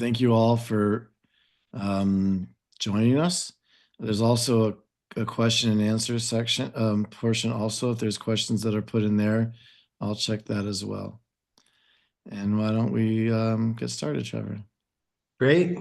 thank you all for joining us. There's also a question and answer section portion also. If there's questions that are put in there, I'll check that as well. And why don't we get started, Trevor? Great.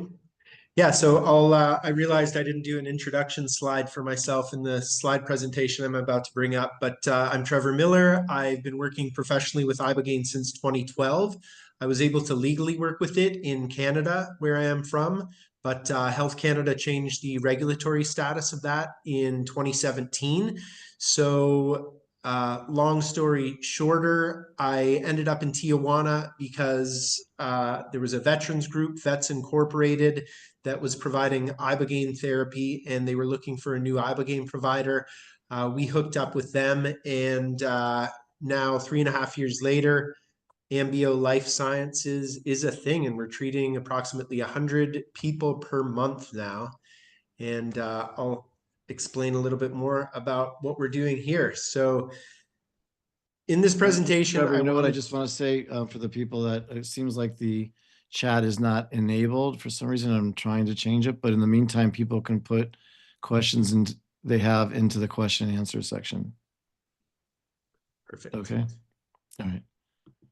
Yeah, so I realized I didn't do an introduction slide for myself in the slide presentation I'm about to bring up, but I'm Trevor Miller. I've been working professionally with Ibogaine since 2012. I was able to legally work with it in Canada, where I am from, but Health Canada changed the regulatory status of that in 2017. So long story shorter, I ended up in Tijuana because there was a veterans group, Vets Incorporated, that was providing Ibogaine therapy, and they were looking for a new Ibogaine provider. We hooked up with them, and now 3.5 years later, Ambio Life Services is a thing, and we're treating approximately 100 people per month now. And I'll explain a little bit more about what we're doing here. So in this presentation, Trevor, you know what I just want to say for the people that it seems like the chat is not enabled for some reason. I'm trying to change it, but in the meantime, people can put questions and they have into the question and answer section. Perfect. Okay. All right.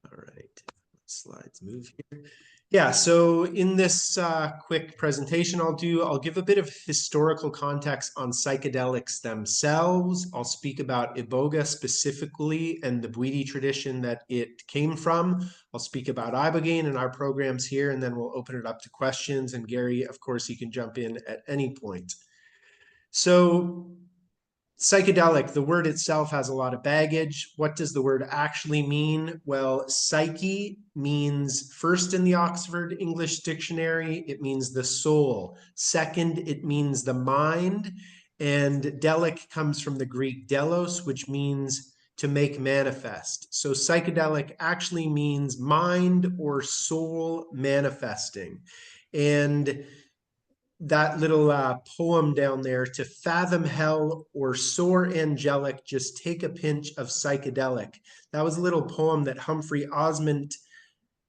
All right. Slides move here. Yeah, so in this quick presentation I'll give a bit of historical context on psychedelics themselves. I'll speak about Iboga specifically and the Bwiti tradition that it came from. I'll speak about Ibogaine and our programs here, and then we'll open it up to questions. And Gary, of course, you can jump in at any point. So psychedelic, the word itself has a lot of baggage. What does the word actually mean? Well, psyche means first in the Oxford English Dictionary, it means the soul. Second, it means the mind. And delic comes from the Greek delos, which means to make manifest. So psychedelic actually means mind or soul manifesting. And that little poem down there, to fathom hell or soar angelic, just take a pinch of psychedelic. That was a little poem that Humphrey Osmond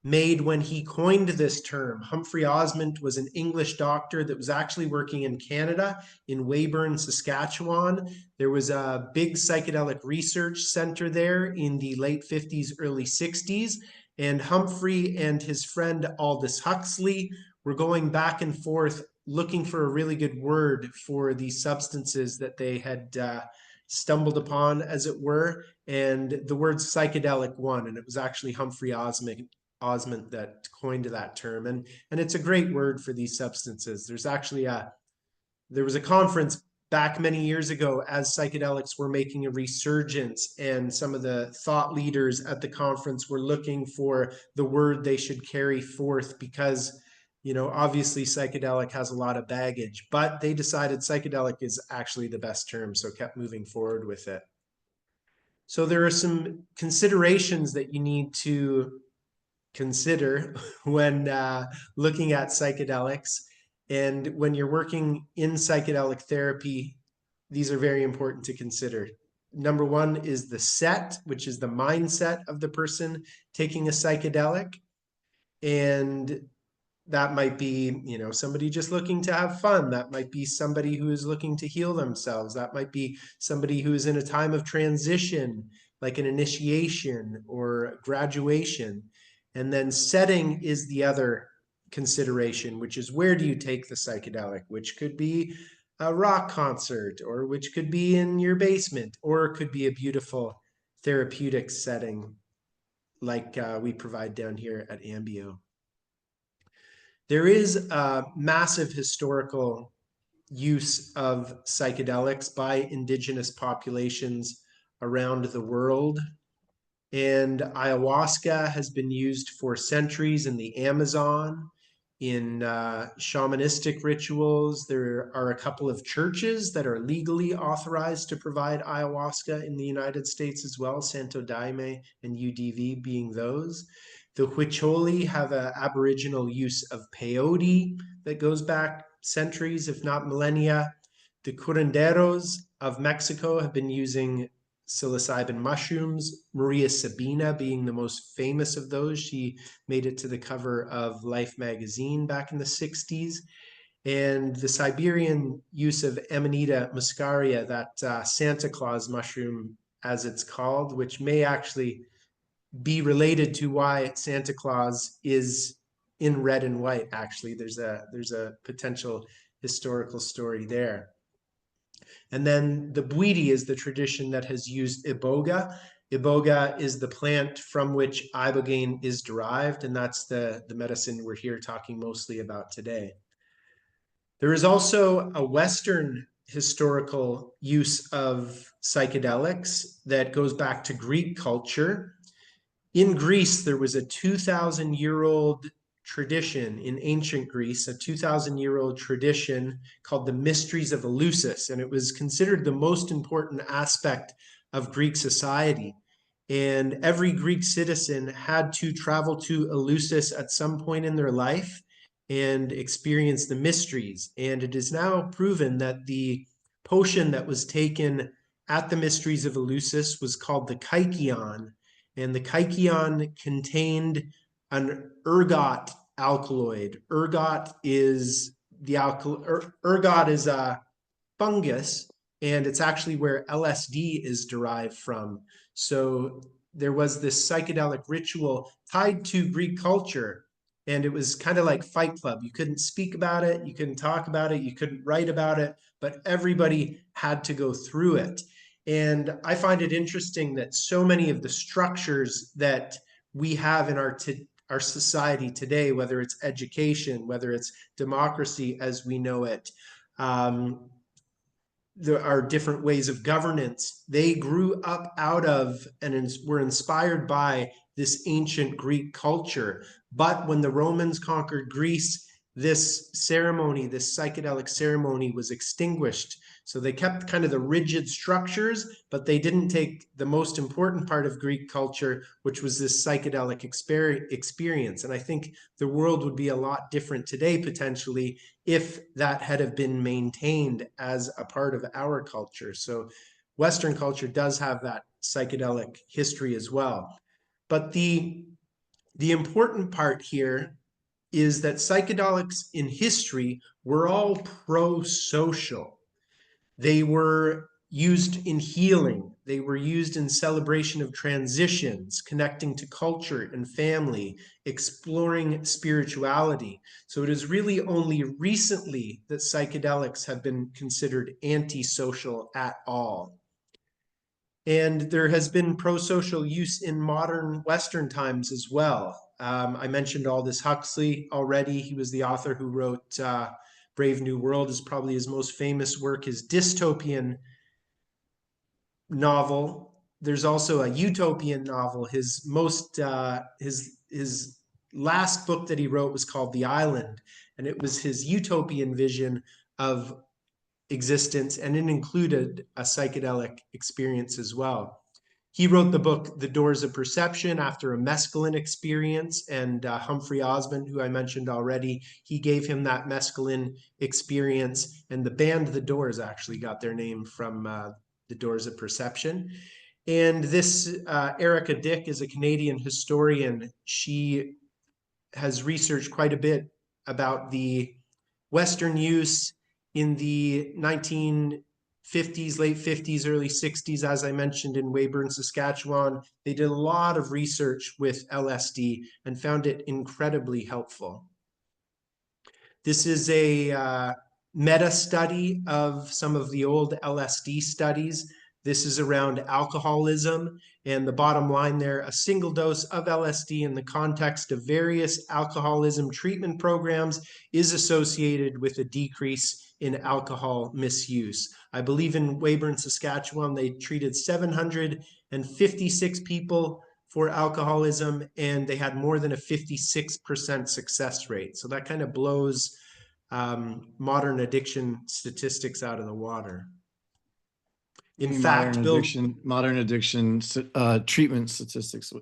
made when he coined this term. Humphrey Osmond was an English doctor that was actually working in Canada, in Weyburn, Saskatchewan. There was a big psychedelic research center there in the late 50s, early 60s. And Humphrey and his friend Aldous Huxley were going back and forth looking for a really good word for these substances that they had stumbled upon, as it were. And the word psychedelic won, and it was actually Humphrey Osmond that coined that term. And it's a great word for these substances. There's actually there was a conference back many years ago as psychedelics were making a resurgence, and some of the thought leaders at the conference were looking for the word they should carry forth because, you know, obviously psychedelic has a lot of baggage, but they decided psychedelic is actually the best term, so kept moving forward with it. So there are some considerations that you need to consider when looking at psychedelics. And when you're working in psychedelic therapy, these are very important to consider. Number one is the set, which is the mindset of the person taking a psychedelic. And that might be, you know, somebody just looking to have fun. That might be somebody who is looking to heal themselves. That might be somebody who is in a time of transition, like an initiation or graduation. And then setting is the other consideration, which is where do you take the psychedelic, which could be a rock concert, or which could be in your basement, or it could be a beautiful therapeutic setting like we provide down here at Ambio. There is a massive historical use of psychedelics by indigenous populations around the world. And ayahuasca has been used for centuries in the Amazon, in shamanistic rituals. There are a couple of churches that are legally authorized to provide ayahuasca in the United States as well, Santo Daime and UDV being those. The Huicholi have an Aboriginal use of peyote that goes back centuries, if not millennia. The curanderos of Mexico have been using psilocybin mushrooms, Maria Sabina being the most famous of those. She made it to the cover of Life magazine back in the 60s. And the Siberian use of Amanita muscaria, that Santa Claus mushroom, as it's called, which may actually be related to why Santa Claus is in red and white. Actually, there's a potential historical story there. And then the Bwiti is the tradition that has used Iboga. Iboga is the plant from which Ibogaine is derived, and that's the medicine we're here talking mostly about today. There is also a Western historical use of psychedelics that goes back to Greek culture. In Greece, there was a 2,000-year-old tradition in ancient Greece, a 2,000-year-old tradition called the Mysteries of Eleusis, and it was considered the most important aspect of Greek society. And every Greek citizen had to travel to Eleusis at some point in their life and experience the mysteries. And it is now proven that the potion that was taken at the Mysteries of Eleusis was called the kykeon, and the kykeon contained an ergot alkaloid. Ergot is a fungus, and it's actually where LSD is derived from. So there was this psychedelic ritual tied to Greek culture, and it was kind of like Fight Club. You couldn't speak about it, you couldn't talk about it, you couldn't write about it, but everybody had to go through it. And I find it interesting that so many of the structures that we have in our society today, whether it's education, whether it's democracy as we know it, there are different ways of governance. They grew up out of and were inspired by this ancient Greek culture. But when the Romans conquered Greece, this ceremony, this psychedelic ceremony, was extinguished. So they kept kind of the rigid structures, but they didn't take the most important part of Greek culture, which was this psychedelic experience. And I think the world would be a lot different today, potentially, if that had have been maintained as a part of our culture. So Western culture does have that psychedelic history as well. But the important part here is that psychedelics in history were all pro-social. They were used in healing. They were used in celebration of transitions, connecting to culture and family, exploring spirituality. So it is really only recently that psychedelics have been considered antisocial at all. And there has been pro-social use in modern Western times as well. I mentioned Aldous Huxley already. He was the author who wrote Brave New World, is probably his most famous work, his dystopian novel. There's also a utopian novel. His last book that he wrote was called The Island, and it was his utopian vision of existence, and it included a psychedelic experience as well. He wrote the book The Doors of Perception after a mescaline experience, and Humphrey Osmond, who I mentioned already, he gave him that mescaline experience, and the band The Doors actually got their name from The Doors of Perception. And this Erica Dick is a Canadian historian. She has researched quite a bit about the Western use in the 1950s, late 50s, early 60s, as I mentioned, in Weyburn, Saskatchewan. They did a lot of research with LSD and found it incredibly helpful. This is a meta study of some of the old LSD studies. This is around alcoholism, and the bottom line there, a single dose of LSD in the context of various alcoholism treatment programs is associated with a decrease in alcohol misuse. I believe in Weyburn, Saskatchewan, they treated 756 people for alcoholism, and they had more than a 56% success rate. So that kind of blows modern addiction statistics out of the water. In fact, modern addiction treatment statistics.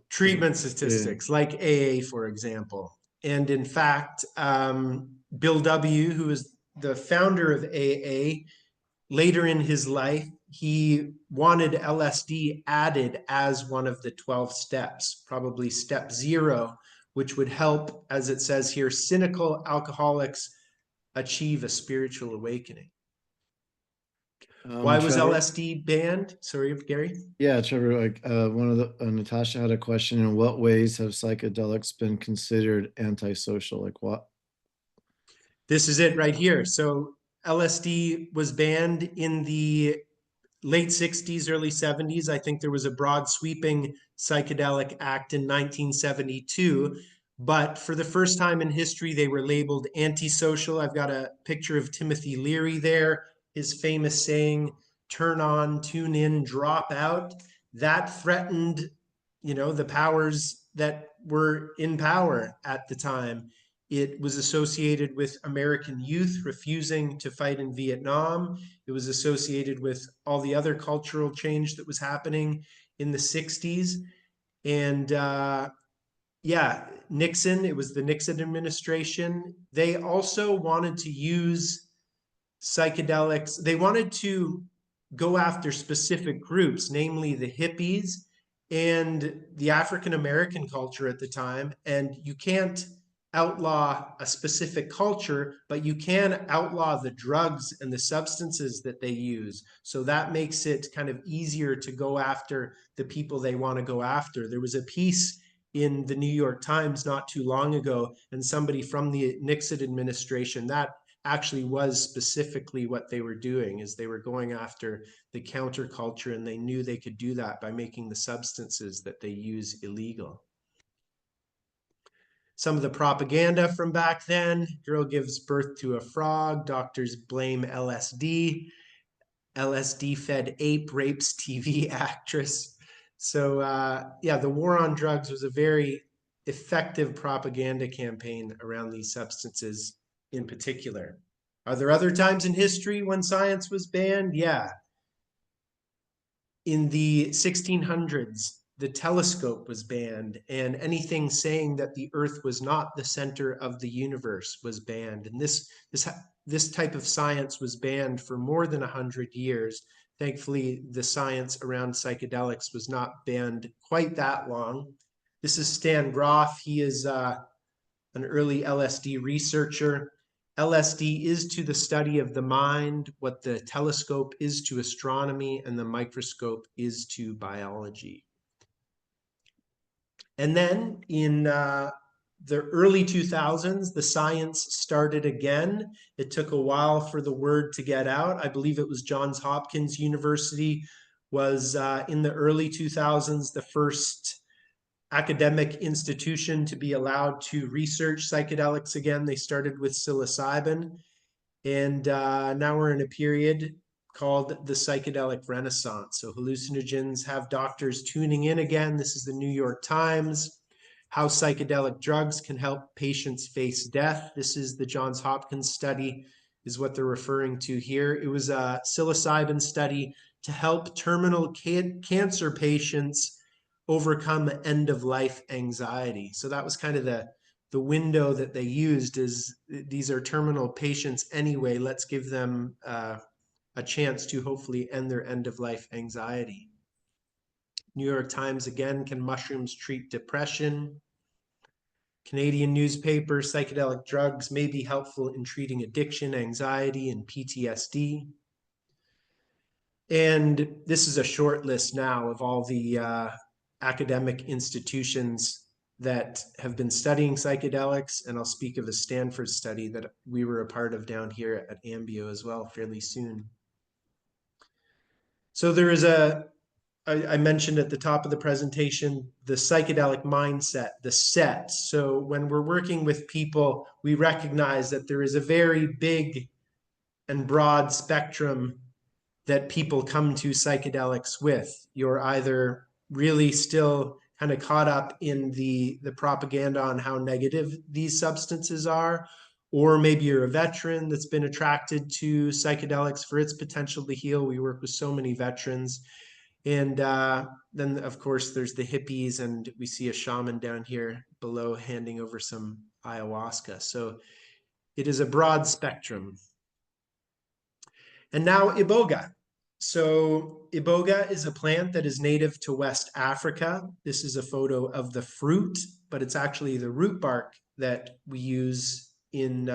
Like AA, for example. And in fact, Bill W., who is the founder of AA, later in his life, he wanted LSD added as one of the 12 steps, probably step 0, which would help, as it says here, cynical alcoholics achieve a spiritual awakening. Why was Trevor, LSD banned? Sorry, Gary. yeah, Trevor, like one of the Natasha had a question. In what ways have psychedelics been considered antisocial? Like what? This is it right here. So LSD was banned in the late 60s, early 70s. I think there was a broad sweeping psychedelic act in 1972. But for the first time in history, they were labeled antisocial. I've got a picture of Timothy Leary there, his famous saying, turn on, tune in, drop out. That threatened, the powers that were in power at the time. It was associated with American youth refusing to fight in Vietnam. It was associated with all the other cultural change that was happening in the 60s. And yeah, Nixon, it was the Nixon administration. They also wanted to use psychedelics. They wanted to go after specific groups, namely the hippies and the African American culture at the time. And you can't outlaw a specific culture, but you can outlaw the drugs and the substances that they use. So that makes it kind of easier to go after the people they want to go after. There was a piece in the New York Times not too long ago, and somebody from the Nixon administration, that actually was specifically what they were doing, is they were going after the counterculture, and they knew they could do that by making the substances that they use illegal. Some of the propaganda from back then: girl gives birth to a frog, doctors blame LSD, LSD fed ape rapes TV actress. So yeah, the war on drugs was a very effective propaganda campaign around these substances in particular. Are there other times in history when science was banned? Yeah. In the 1600s, the telescope was banned, and anything saying that the Earth was not the center of the universe was banned. And this type of science was banned for more than 100 years. Thankfully, the science around psychedelics was not banned quite that long. This is Stan Groff. He is an early LSD researcher. LSD is to the study of the mind what the telescope is to astronomy and the microscope is to biology. And then in the early 2000s, the science started again. It took a while for the word to get out. I believe it was Johns Hopkins University was in the early 2000s the first academic institution to be allowed to research psychedelics again. They started with psilocybin, and now we're in a period called the psychedelic renaissance. So hallucinogens have doctors tuning in again. This is the New York Times. How psychedelic drugs can help patients face death. This is the Johns Hopkins study, is what they're referring to here. It was a psilocybin study to help terminal cancer patients overcome end of life anxiety. So that was kind of the window that they used, is these are terminal patients anyway. Let's give them a chance to hopefully end their end of life anxiety. New York Times again, can mushrooms treat depression? Canadian newspaper, psychedelic drugs may be helpful in treating addiction, anxiety, and PTSD. And this is a short list now of all the academic institutions that have been studying psychedelics. And I'll speak of a Stanford study that we were a part of down here at Ambio as well fairly soon. So there is I mentioned at the top of the presentation, the psychedelic mindset, the set. So when we're working with people, we recognize that there is a very big and broad spectrum that people come to psychedelics with. You're either really still kind of caught up in the propaganda on how negative these substances are, or maybe you're a veteran that's been attracted to psychedelics for its potential to heal. We work with so many veterans. And then, of course, there's the hippies, and we see a shaman down here below handing over some ayahuasca. So it is a broad spectrum. And now Iboga. So iboga is a plant that is native to West Africa. This is a photo of the fruit, but it's actually the root bark that we use in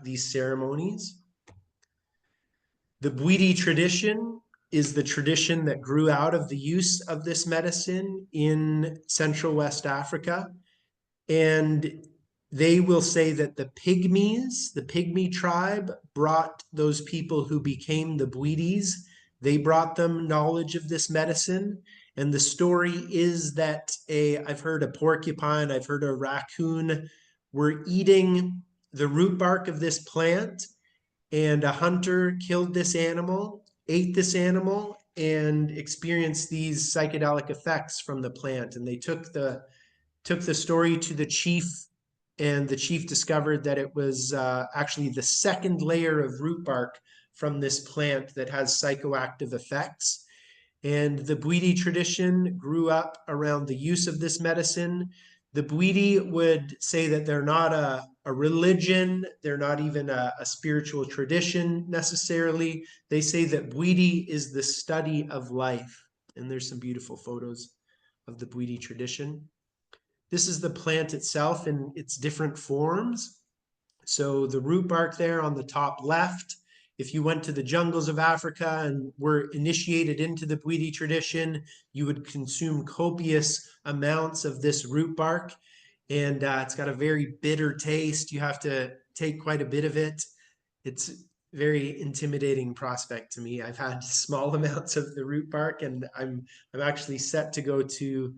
these ceremonies. The Bwiti tradition is the tradition that grew out of the use of this medicine in Central West Africa. And they will say that the pygmies, the pygmy tribe, brought those people who became the Bwitis, they brought them knowledge of this medicine. And the story is that I've heard a porcupine, I've heard a raccoon were eating the root bark of this plant, and a hunter killed this animal, ate this animal, and experienced these psychedelic effects from the plant. And they took the story to the chief, and the chief discovered that it was actually the second layer of root bark from this plant that has psychoactive effects. And the Bwiti tradition grew up around the use of this medicine. The Bwiti would say that they're not a religion, they're not even a spiritual tradition necessarily. They say that Bwiti is the study of life. And there's some beautiful photos of the Bwiti tradition. This is the plant itself in its different forms. So the root bark there on the top left, if you went to the jungles of Africa and were initiated into the Bwiti tradition, you would consume copious amounts of this root bark. And it's got a very bitter taste. You have to take quite a bit of it. It's very intimidating prospect to me. I've had small amounts of the root bark, and I'm actually set to go to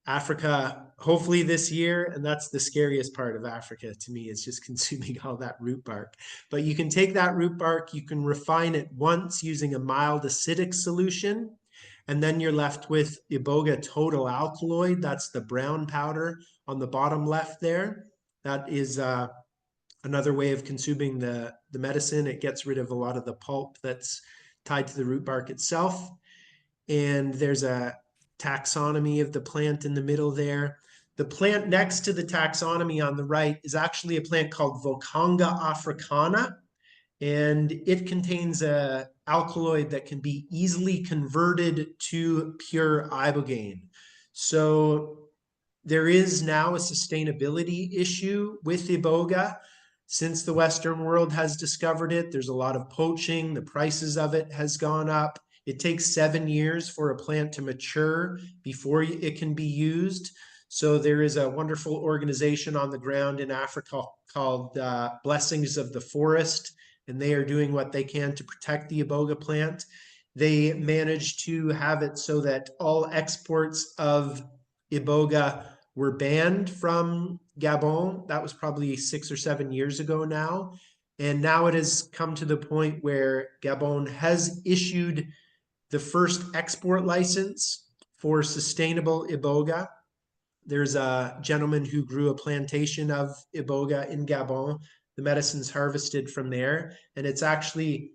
Africa hopefully this year, and that's the scariest part of Africa to me, is just consuming all that root bark. But you can take that root bark, you can refine it once using a mild acidic solution, and then you're left with iboga total alkaloid. That's the brown powder on the bottom left there. That is another way of consuming the medicine. It gets rid of a lot of the pulp that's tied to the root bark itself. And there's a taxonomy of the plant in the middle there. The plant next to the taxonomy on the right is actually a plant called Vocanga africana, and it contains a alkaloid that can be easily converted to pure ibogaine. So there is now a sustainability issue with iboga. Since the Western world has discovered it, there's a lot of poaching. The prices of it has gone up. It takes 7 years for a plant to mature before it can be used. So there is a wonderful organization on the ground in Africa called Blessings of the Forest, and they are doing what they can to protect the iboga plant. They managed to have it so that all exports of iboga were banned from Gabon. That was probably 6 or 7 years ago now. And now it has come to the point where Gabon has issued the first export license for sustainable iboga. There's a gentleman who grew a plantation of iboga in Gabon. The medicine's harvested from there, and it's actually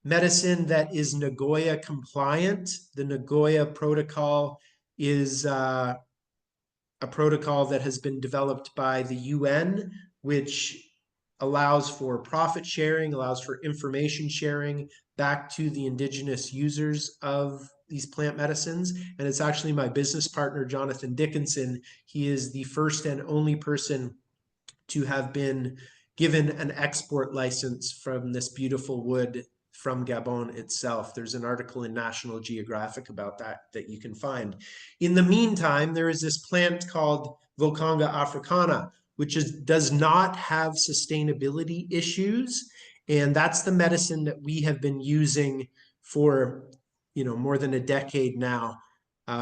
medicine that is Nagoya compliant. The Nagoya protocol is a protocol that has been developed by the UN, which allows for profit sharing, allows for information sharing back to the indigenous users of these plant medicines. And it's actually my business partner, Jonathan Dickinson. He is the first and only person to have been given an export license from this beautiful wood from Gabon itself. There's an article in National Geographic about that you can find. In the meantime, there is this plant called Vocanga africana, which does not have sustainability issues. And that's the medicine that we have been using for more than a decade now.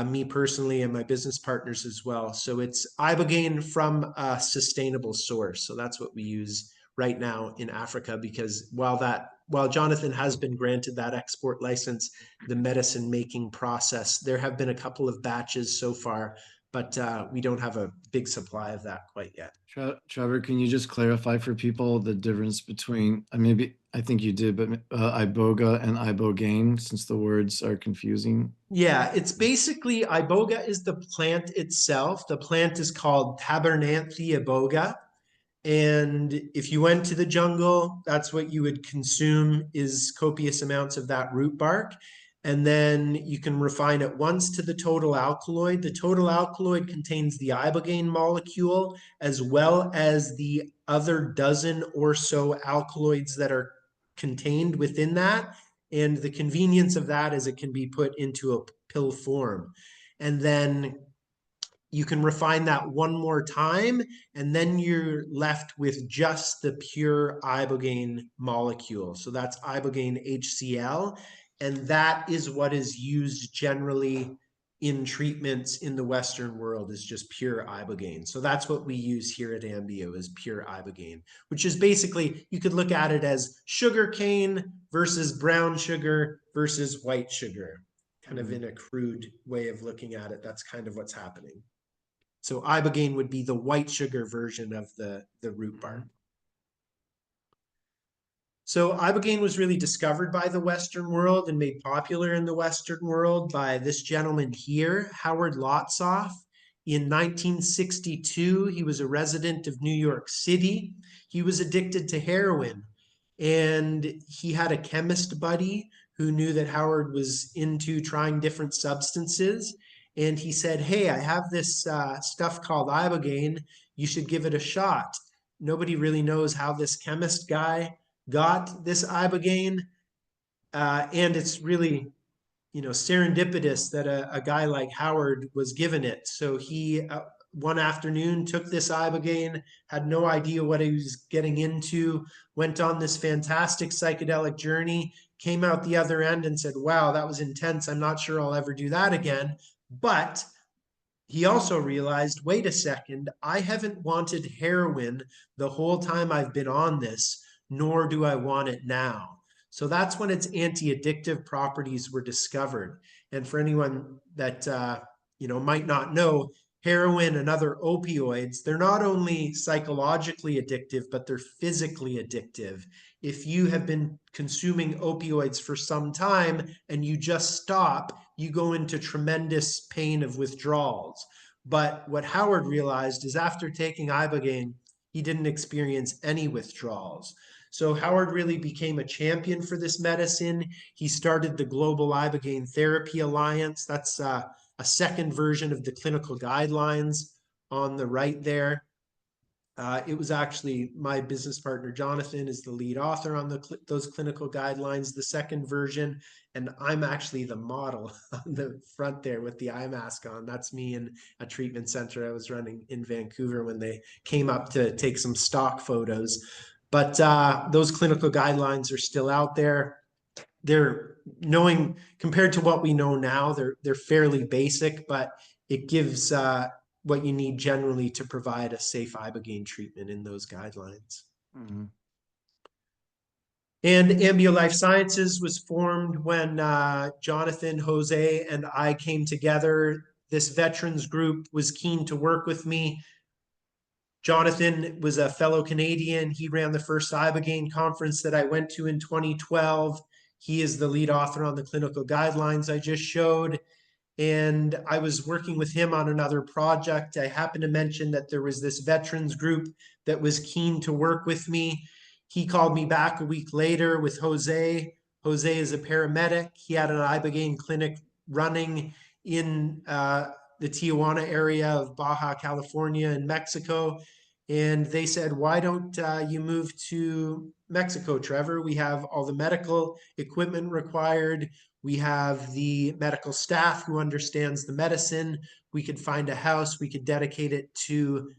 Me personally and my business partners as well. So it's ibogaine from a sustainable source. So that's what we use right now in Africa, because while Jonathan has been granted that export license, the medicine making process, there have been a couple of batches so far, but we don't have a big supply of that quite yet. Trevor, can you just clarify for people the difference between, I think you did, but iboga and ibogaine, since the words are confusing? Yeah, it's basically, iboga is the plant itself. The plant is called Tabernanthe iboga. And if you went to the jungle, that's what you would consume, is copious amounts of that root bark. And then you can refine it once to the total alkaloid. The total alkaloid contains the ibogaine molecule as well as the other dozen or so alkaloids that are contained within that. And the convenience of that is it can be put into a pill form. And then you can refine that one more time, and then you're left with just the pure ibogaine molecule. So that's ibogaine HCl, and that is what is used generally in treatments in the Western world, is just pure ibogaine. So that's what we use here at Ambio, is pure ibogaine, which is basically, you could look at it as sugar cane versus brown sugar versus white sugar, kind of in a crude way of looking at it. That's kind of what's happening. So ibogaine would be the white sugar version of the root bark. So ibogaine was really discovered by the Western world and made popular in the Western world by this gentleman here, Howard Lotsof. In 1962, he was a resident of New York City. He was addicted to heroin, and he had a chemist buddy who knew that Howard was into trying different substances. And he said, "Hey, I have this stuff called ibogaine. You should give it a shot." Nobody really knows how this chemist guy got this ibogaine, and it's really, serendipitous that a guy like Howard was given it. So he one afternoon took this ibogaine, had no idea what he was getting into, went on this fantastic psychedelic journey, came out the other end and said, "Wow, that was intense. I'm not sure I'll ever do that again." But he also realized, wait a second, I haven't wanted heroin the whole time I've been on this, nor do I want it now. So that's when its anti-addictive properties were discovered. And for anyone that might not know, heroin and other opioids, they're not only psychologically addictive, but they're physically addictive. If you have been consuming opioids for some time and you just stop, you go into tremendous pain of withdrawals. But what Howard realized is after taking ibogaine, he didn't experience any withdrawals. So Howard really became a champion for this medicine. He started the Global Ibogaine Therapy Alliance. That's a second version of the clinical guidelines on the right there. It was actually my business partner, Jonathan, is the lead author on those clinical guidelines, the second version. And I'm actually the model on the front there with the eye mask on. That's me in a treatment center I was running in Vancouver when they came up to take some stock photos. But those clinical guidelines are still out there. They're compared to what we know now, they're fairly basic, but it gives what you need generally to provide a safe ibogaine treatment in those guidelines. Mm-hmm. And Ambio Life Sciences was formed when Jonathan, Jose, and I came together. This veterans group was keen to work with me. Jonathan was a fellow Canadian. He ran the first ibogaine conference that I went to in 2012. He is the lead author on the clinical guidelines I just showed. And I was working with him on another project. I happened to mention that there was this veterans group that was keen to work with me. He called me back a week later with Jose. Jose is a paramedic. He had an ibogaine clinic running in the Tijuana area of Baja California in Mexico. And they said, "Why don't you move to Mexico, Trevor? We have all the medical equipment required. We have the medical staff who understands the medicine. We could find a house. We could dedicate it to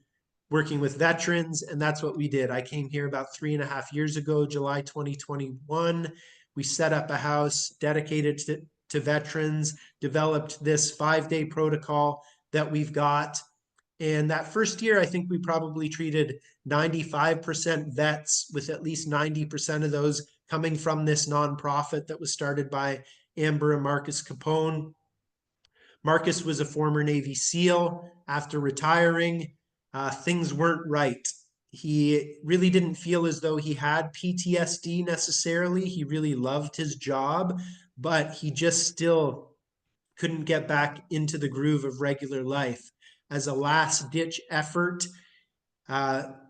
working with veterans." And that's what we did. I came here about 3.5 years ago, July 2021. We set up a house dedicated to veterans, developed this 5-day protocol that we've got. And that first year, I think we probably treated 95% vets, with at least 90% of those coming from this nonprofit that was started by Amber and Marcus Capone. Marcus was a former Navy SEAL. After retiring, things weren't right. He really didn't feel as though he had PTSD necessarily. He really loved his job, but he just still couldn't get back into the groove of regular life. As a last ditch effort,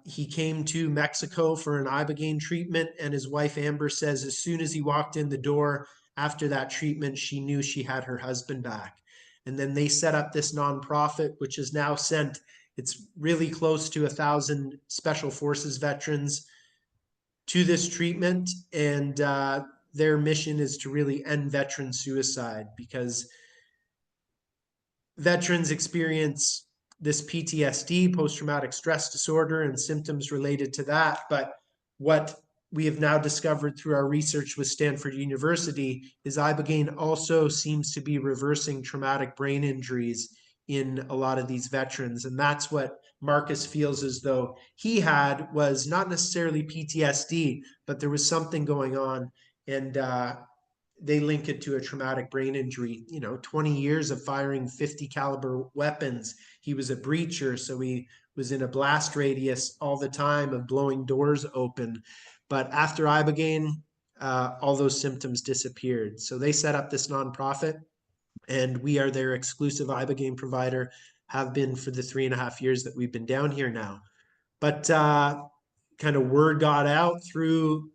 he came to Mexico for an ibogaine treatment, and his wife Amber says as soon as he walked in the door after that treatment, she knew she had her husband back. And then they set up this nonprofit, which has now sent, it's really close to 1,000 special forces veterans to this treatment. And their mission is to really end veteran suicide, because veterans experience this PTSD, post-traumatic stress disorder, and symptoms related to that. But what we have now discovered through our research with Stanford University is Ibogaine also seems to be reversing traumatic brain injuries in a lot of these veterans. And that's what Marcus feels as though he had, was not necessarily PTSD, but there was something going on. And they link it to a traumatic brain injury. 20 years of firing 50 caliber weapons. He was a breacher, so he was in a blast radius all the time of blowing doors open. But after Ibogaine, all those symptoms disappeared. So they set up this nonprofit, and we are their exclusive Ibogaine provider, have been for the 3.5 years that we've been down here now. But kind of word got out through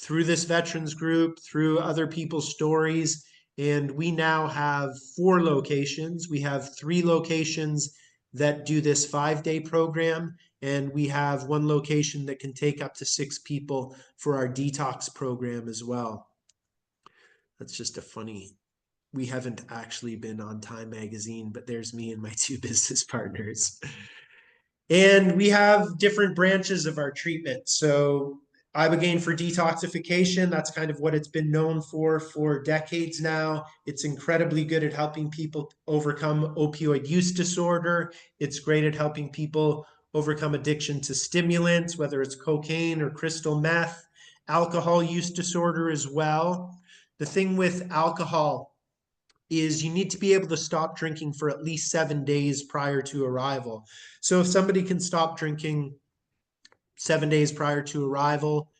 this veterans group, through other people's stories. And we now have 4 locations. We have 3 locations that do this 5-day program. And we have 1 location that can take up to 6 people for our detox program as well. That's just a funny, we haven't actually been on Time Magazine, but there's me and my 2 business partners. And we have different branches of our treatment. So Ibogaine for detoxification, that's kind of what it's been known for decades now. It's incredibly good at helping people overcome opioid use disorder. It's great at helping people overcome addiction to stimulants, whether it's cocaine or crystal meth, alcohol use disorder as well. The thing with alcohol is you need to be able to stop drinking for at least 7 days prior to arrival. So if somebody can stop drinking 7 days prior to arrival,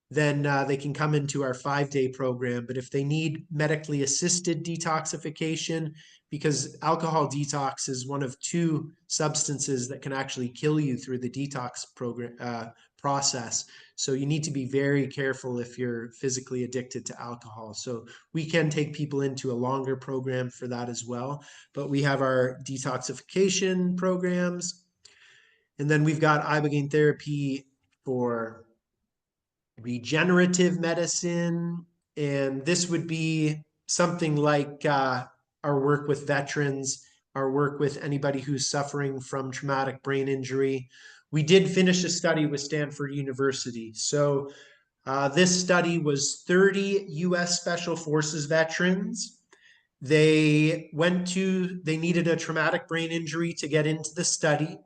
then they can come into our 5-day program. But if they need medically assisted detoxification, because alcohol detox is one of 2 substances that can actually kill you through the detox program process. So you need to be very careful if you're physically addicted to alcohol. So we can take people into a longer program for that as well. But we have our detoxification programs. And then we've got Ibogaine therapy for regenerative medicine. And this would be something like our work with veterans, our work with anybody who's suffering from traumatic brain injury. We did finish a study with Stanford University. So this study was 30 US Special Forces veterans. They needed a traumatic brain injury to get into the study.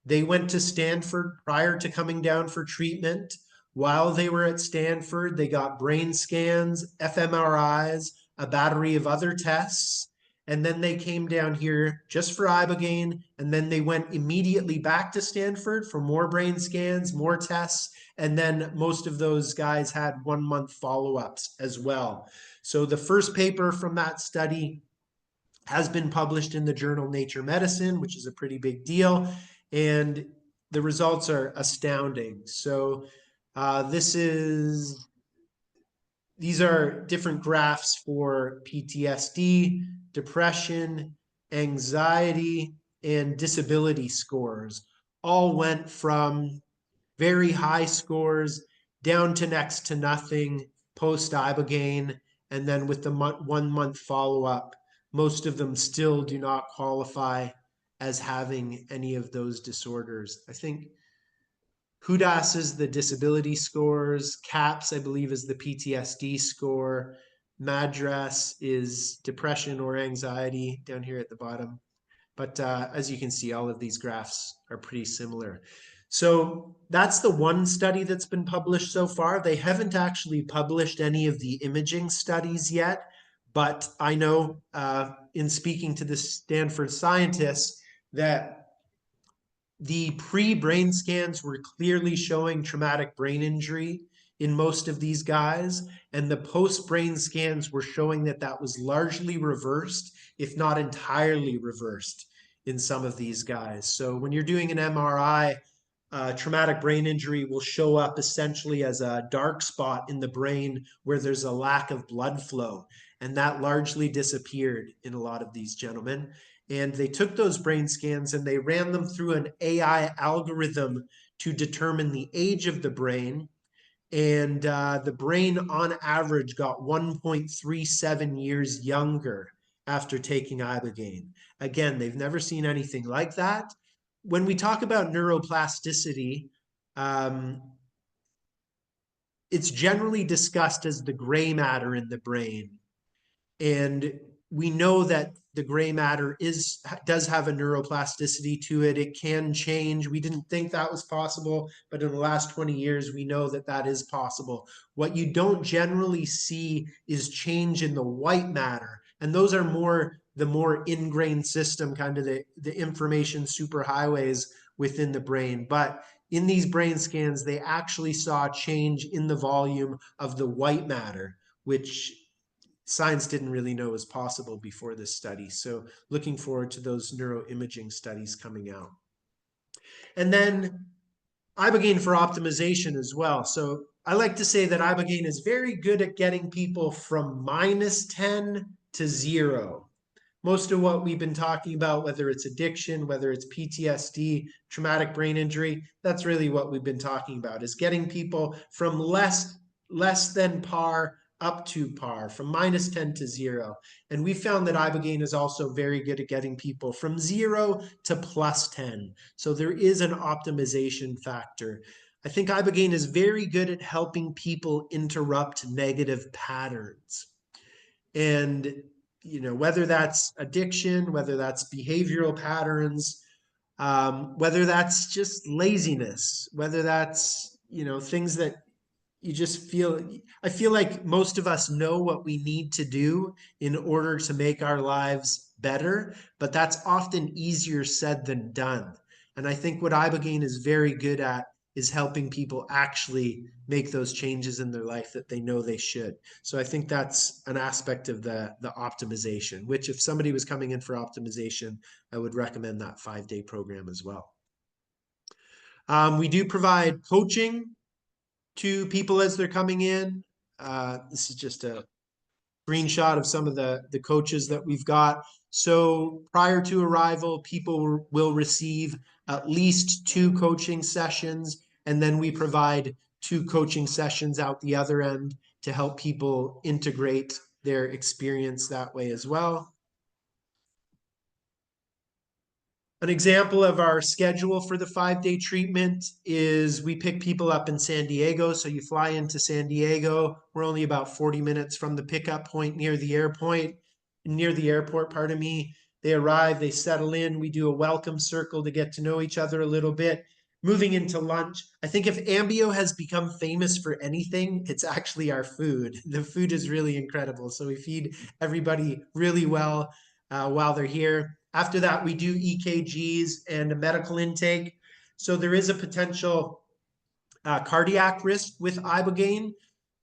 They went to Stanford prior to coming down for treatment. While they were at Stanford, they got brain scans, fMRIs, a battery of other tests. And then they came down here just for Ibogaine. And then they went immediately back to Stanford for more brain scans, more tests. And then most of those guys had 1-month follow-ups as well. So the first paper from that study has been published in the journal Nature Medicine, which is a pretty big deal. And the results are astounding. So these are different graphs for PTSD, depression, anxiety, and disability scores. All went from very high scores down to next to nothing post Ibogaine. And then with the 1-month follow-up, most of them still do not qualify as having any of those disorders. I think HUDAS is the disability scores. CAPS, I believe, is the PTSD score. MADRS is depression or anxiety down here at the bottom. But as you can see, all of these graphs are pretty similar. So that's the one study that's been published so far. They haven't actually published any of the imaging studies yet, but I know in speaking to the Stanford scientists that the pre-brain scans were clearly showing traumatic brain injury in most of these guys, and the post-brain scans were showing that that was largely reversed, if not entirely reversed in some of these guys. So when you're doing an MRI traumatic brain injury will show up essentially as a dark spot in the brain where there's a lack of blood flow. And that largely disappeared in a lot of these gentlemen. And they took those brain scans and they ran them through an AI algorithm to determine the age of the brain. And the brain on average got 1.37 years younger after taking Ibogaine. Again, they've never seen anything like that. When we talk about neuroplasticity, um, it's generally discussed as the gray matter in the brain. And we know that the gray matter does have a neuroplasticity to it. It can change. We didn't think that was possible, but in the last 20 years, we know that that is possible. What you don't generally see is change in the white matter. And those are the more ingrained system, kind of the information superhighways within the brain. But in these brain scans, they actually saw change in the volume of the white matter, which science didn't really know was possible before this study. So looking forward to those neuroimaging studies coming out. And then Ibogaine for optimization as well. So I like to say that Ibogaine is very good at getting people from -10 to 0. Most of what we've been talking about, whether it's addiction, whether it's PTSD, traumatic brain injury, that's really what we've been talking about, is getting people from less than par up to par, from -10 to 0. And we found that Ibogaine is also very good at getting people from 0 to +10. So there is an optimization factor. I think Ibogaine is very good at helping people interrupt negative patterns. And whether that's addiction, whether that's behavioral patterns, whether that's just laziness, whether that's things that you just feel. I feel like most of us know what we need to do in order to make our lives better, but that's often easier said than done. And I think what Ibogaine is very good at is helping people actually make those changes in their life that they know they should. So I think that's an aspect of the optimization, which if somebody was coming in for optimization, I would recommend that 5-day program as well. We do provide coaching to people as they're coming in. This is just a screenshot of some of the coaches that we've got. So prior to arrival, people will receive at least 2 coaching sessions, and then we provide 2 coaching sessions out the other end to help people integrate their experience that way as well. An example of our schedule for the 5-day treatment is we pick people up in San Diego. So you fly into San Diego. We're only about 40 minutes from the pickup point near the airport, pardon me. They arrive, they settle in. We do a welcome circle to get to know each other a little bit. Moving into lunch, I think if Ambio has become famous for anything, it's actually our food. The food is really incredible. So we feed everybody really well while they're here. After that, we do EKGs and a medical intake. So there is a potential cardiac risk with Ibogaine.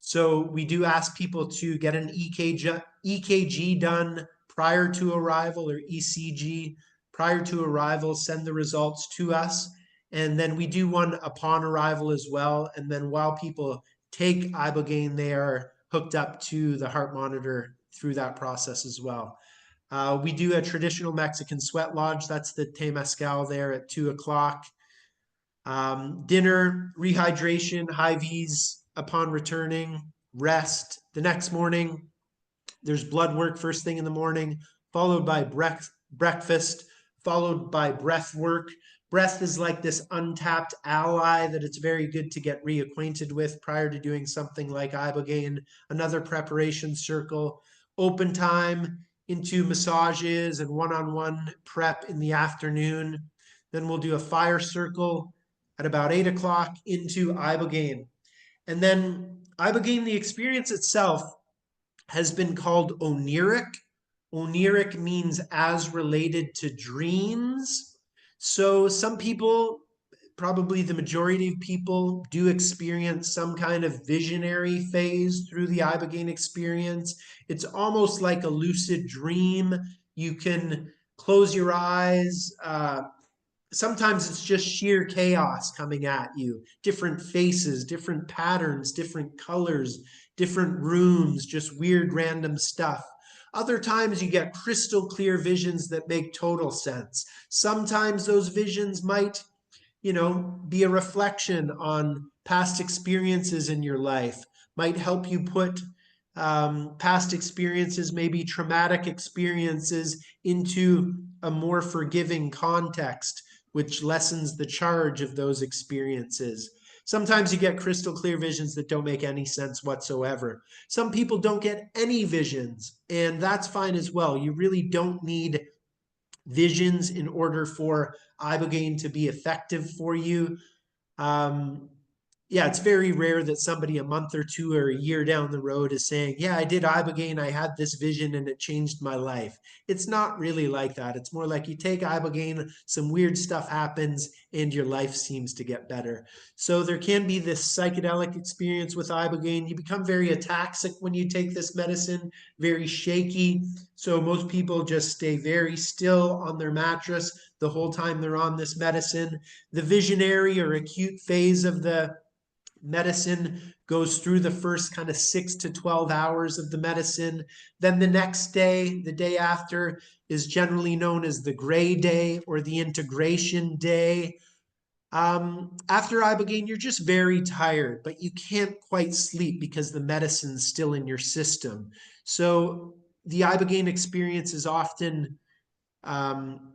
So we do ask people to get an EKG done prior to arrival, or ECG prior to arrival, send the results to us. And then we do one upon arrival as well. And then while people take Ibogaine, they are hooked up to the heart monitor through that process as well. We do a traditional Mexican sweat lodge. That's the Temazcal there at 2 o'clock. Dinner, rehydration, high V's upon returning, rest. The next morning, there's blood work first thing in the morning, followed by breakfast, followed by breath work. Breath is like this untapped ally that it's very good to get reacquainted with prior to doing something like Ibogaine. Another preparation circle, open time into massages and one-on-one prep in the afternoon. Then we'll do a fire circle at about 8 o'clock into Ibogaine. And then Ibogaine, the experience itself, has been called oniric. Oniric means as related to dreams. So some people, probably the majority of people, do experience some kind of visionary phase through the Ibogaine experience. It's almost like a lucid dream. You can close your eyes, sometimes it's just sheer chaos coming at you, different faces, different patterns, different colors, different rooms, just weird random stuff. Other times you get crystal clear visions that make total sense. Sometimes those visions might, be a reflection on past experiences in your life, might help you put past experiences, maybe traumatic experiences, into a more forgiving context, which lessens the charge of those experiences. Sometimes you get crystal clear visions that don't make any sense whatsoever. Some people don't get any visions, and that's fine as well. You really don't need visions in order for Ibogaine to be effective for you. Um, yeah, it's very rare that somebody a month or two or a year down the road is saying, yeah, I did Ibogaine, I had this vision and it changed my life. It's not really like that. It's more like you take Ibogaine, some weird stuff happens, and your life seems to get better. So there can be this psychedelic experience with Ibogaine. You become very ataxic when you take this medicine, very shaky. So most people just stay very still on their mattress the whole time they're on this medicine. The visionary or acute phase of the medicine goes through the first kind of 6 to 12 hours of the medicine. Then the next day, the day after, is generally known as the gray day or the integration day. After Ibogaine, you're just very tired, but you can't quite sleep because the medicine's still in your system. So the Ibogaine experience is often um,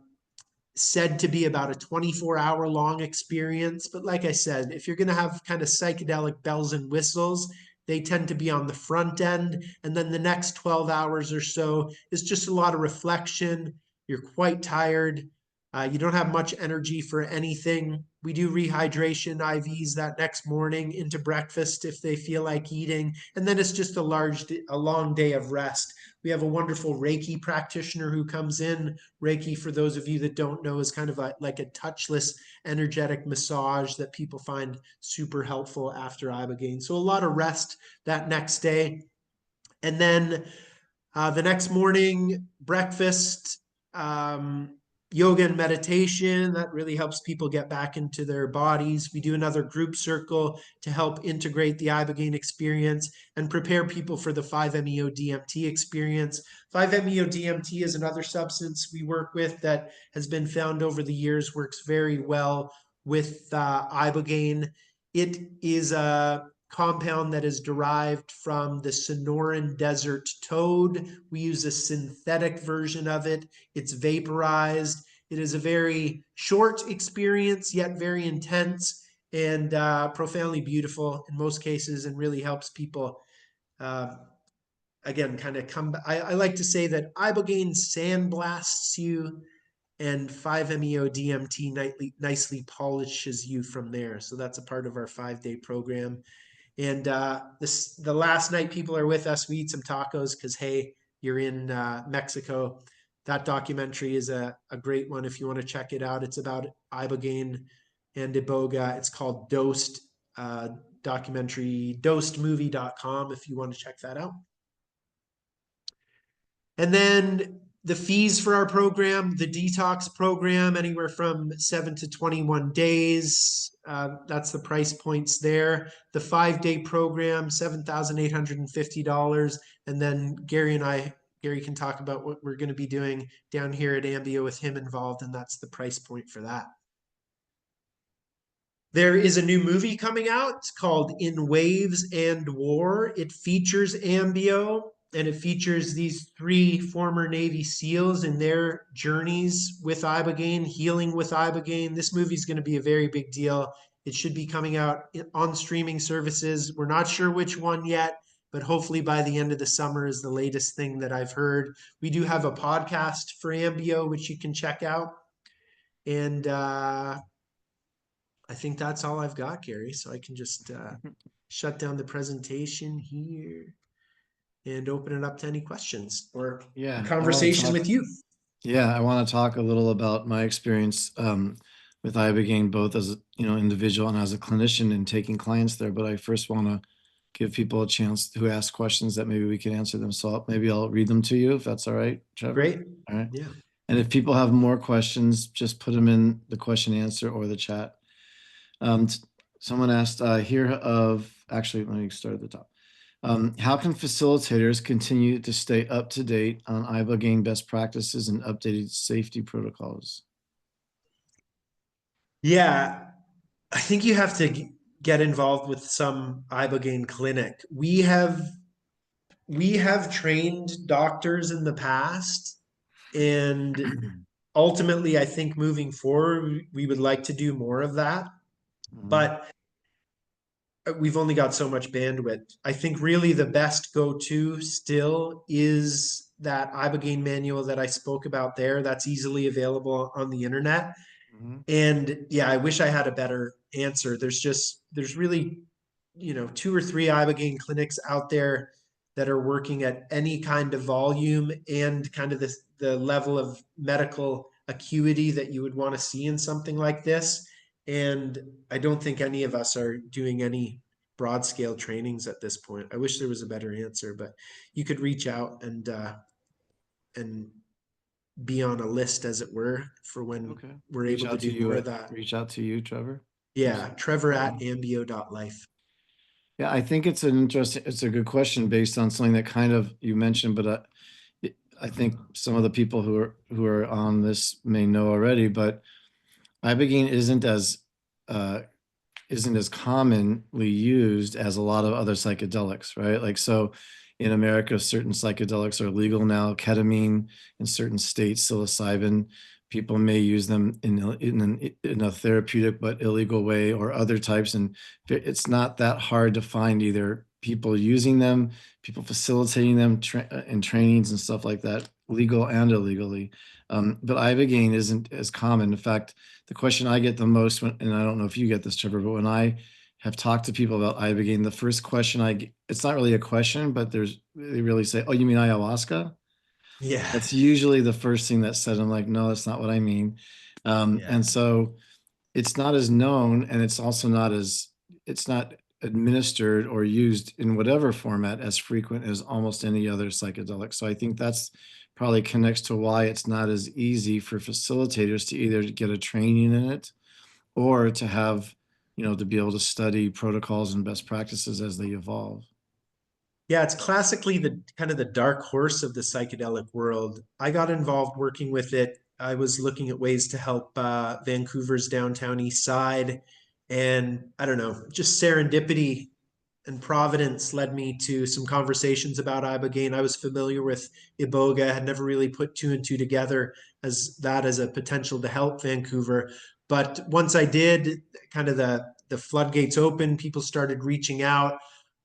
said to be about a 24-hour long experience. But like I said, if you're going to have kind of psychedelic bells and whistles, they tend to be on the front end. And then the next 12 hours or so is just a lot of reflection. You're quite tired. You don't have much energy for anything. We do rehydration IVs that next morning into breakfast if they feel like eating. And then it's just a long day of rest. We have a wonderful Reiki practitioner who comes in. Reiki, for those of you that don't know, is kind of like a touchless energetic massage that people find super helpful after Ibogaine. So a lot of rest that next day. And then the next morning, breakfast, um, yoga and meditation. That really helps people get back into their bodies. We do another group circle to help integrate the Ibogaine experience and prepare people for the 5-MeO DMT experience. 5-MeO DMT is another substance we work with that has been found over the years, works very well with Ibogaine. It is a compound that is derived from the Sonoran desert toad. We use a synthetic version of it. It's vaporized. It is a very short experience, yet very intense and profoundly beautiful in most cases, and really helps people, uh, again, kind of come back. I like to say that Ibogaine sandblasts you and 5-MeO DMT nicely polishes you from there. So that's a part of our 5-day program. And the last night people are with us, we eat some tacos because, hey, you're in Mexico. That documentary is a great one if you want to check it out. It's about Ibogaine and Iboga. It's called Dosed documentary, dosedmovie.com if you want to check that out. And then the fees for our program, the detox program, anywhere from 7 to 21 days. That's the price points there. The 5-day program, $7,850. And then Gary can talk about what we're going to be doing down here at Ambio with him involved, and that's the price point for that. There is a new movie coming out called In Waves and War. It features Ambio, and it features these 3 former Navy SEALs and their journeys with Ibogaine, healing with Ibogaine. This movie is going to be a very big deal. It should be coming out on streaming services. We're not sure which one yet, but hopefully by the end of the summer is the latest thing that I've heard. We do have a podcast for Ambio, which you can check out. And I think that's all I've got, Gary. So I can just shut down the presentation here and open it up to any questions or Yeah, conversation with you. I want to talk a little about my experience with Ibogaine, both as individual and as a clinician in taking clients there. But I first want to give people a chance who ask questions that maybe we can answer them. So maybe I'll read them to you if that's all right, Trevor. Great. All right. Yeah. And if people have more questions, just put them in the question answer or the chat. Um, t- Someone asked here of, actually, let me start at the top. How can facilitators continue to stay up to date on Ibogaine best practices and updated safety protocols? Yeah, I think you have to get involved with some Ibogaine clinic. We have trained doctors in the past, and ultimately, I think moving forward, we would like to do more of that. Mhm. But we've only got so much bandwidth. I think really the best go-to still is that Ibogaine manual that I spoke about there. That's easily available on the internet. Mhm. And yeah, I wish I had a better answer. There's really, two or three Ibogaine clinics out there that are working at any kind of volume and kind of the level of medical acuity that you would want to see in something like this. And I don't think any of us are doing any broad scale trainings at this point. I wish there was a better answer, but you could reach out and be on a list, as it were, for when Okay. we're able to do more of that. Reach out to you, Trevor. Yeah, Trevor Yeah. at ambio.life. Yeah, I think it's a good question based on something that kind of you mentioned, but I think some of the people who are on this may know already, but Ibogaine uh, isn't as commonly used as a lot of other psychedelics, right? Like, so in America, certain psychedelics are legal now. Ketamine in certain states, psilocybin, people may use them in a therapeutic but illegal way, or other types. And it's not that hard to find either people using them, people facilitating them in trainings and stuff like that, legal and illegally. But Ibogaine isn't as common. In fact, the question I get the most when, and I don't know if you get this, Trevor, but when I have talked to people about Ibogaine, the first question I get, it's not really a question, but they really say, "Oh, you mean ayahuasca?" Yeah. That's usually the first thing that's said. I'm like, no, that's not what I mean. Yeah. And so it's not as known, and it's also it's not administered or used in whatever format as frequent as almost any other psychedelic. So I think that's probably connects to why it's not as easy for facilitators to either get a training in it or to have, to be able to study protocols and best practices as they evolve. Yeah, it's classically the kind of the dark horse of the psychedelic world. I got involved working with it. I was looking at ways to help Vancouver's downtown east side. And I don't know, just serendipity and Providence led me to some conversations about Ibogaine. I was familiar with Iboga, had never really put two and two together as a potential to help Vancouver. But once I did, kind of the floodgates open, people started reaching out.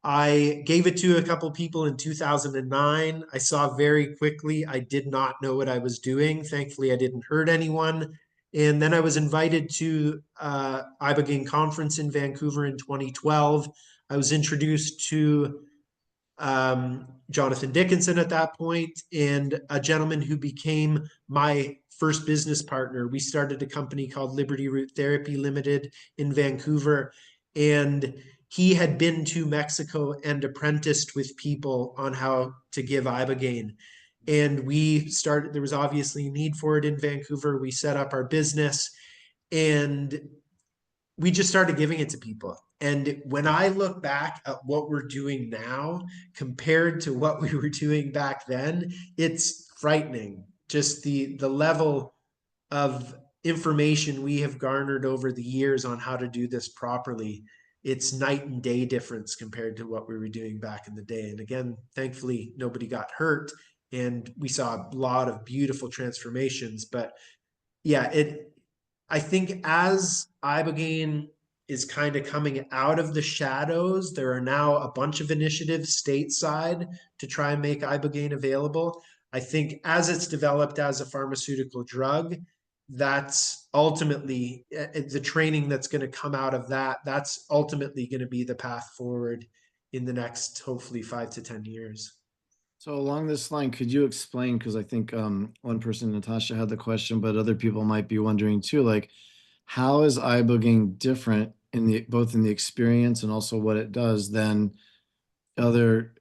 I gave it to a couple people in 2009. I saw very quickly I did not know what I was doing. Thankfully, I didn't hurt anyone. And then I was invited to Ibogaine conference in Vancouver in 2012. I was introduced to Jonathan Dickinson at that point, and a gentleman who became my first business partner. We started a company called Liberty Root Therapy Limited in Vancouver, and he had been to Mexico and apprenticed with people on how to give Ibogaine. And we started, there was obviously a need for it in Vancouver. We set up our business, and we just started giving it to people. And when I look back at what we're doing now compared to what we were doing back then, it's frightening. Just the level of information we have garnered over the years on how to do this properly. It's night and day difference compared to what we were doing back in the day. And again, thankfully, nobody got hurt, and we saw a lot of beautiful transformations. But yeah, I think as Ibogaine is kind of coming out of the shadows, there are now a bunch of initiatives stateside to try and make Ibogaine available. I think as it's developed as a pharmaceutical drug, that's ultimately the training that's going to come out of that. That's ultimately going to be the path forward in the next, hopefully, 5 to 10 years. So along this line, could you explain, because I think one person, Natasha, had the question, but other people might be wondering too, like, how is ibogaine different both in the experience and also what it does than other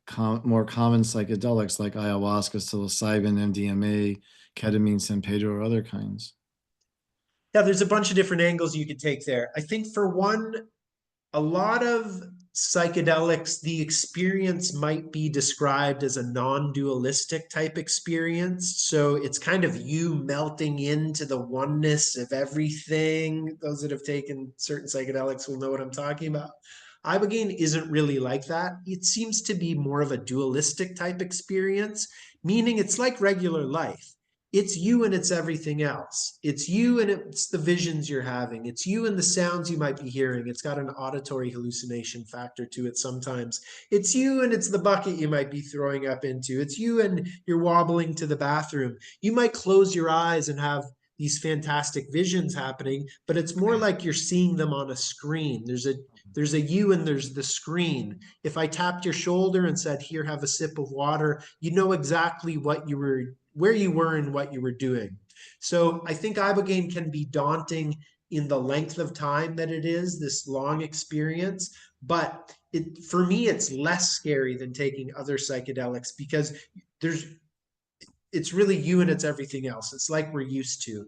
more common psychedelics like ayahuasca, psilocybin, MDMA, ketamine, San Pedro, or other kinds? Yeah, there's a bunch of different angles you could take there. I think for one, a lot of psychedelics, the experience might be described as a non-dualistic type experience. So it's kind of you melting into the oneness of everything. Those that have taken certain psychedelics will know what I'm talking about. Ibogaine isn't really like that. It seems to be more of a dualistic type experience, meaning it's like regular life. It's you and it's everything else. It's you and it's the visions you're having. It's you and the sounds you might be hearing. It's got an auditory hallucination factor to it sometimes. It's you and it's the bucket you might be throwing up into. It's you and you're wobbling to the bathroom. You might close your eyes and have these fantastic visions happening, but it's more like you're seeing them on a screen. There's a you and there's the screen. If I tapped your shoulder and said, "Here, have a sip of water," you know exactly what you were, where you were and what you were doing. So I think Ibogaine can be daunting in the length of time that it is, this long experience. But for me, it's less scary than taking other psychedelics because there's it's really you and it's everything else. It's like we're used to.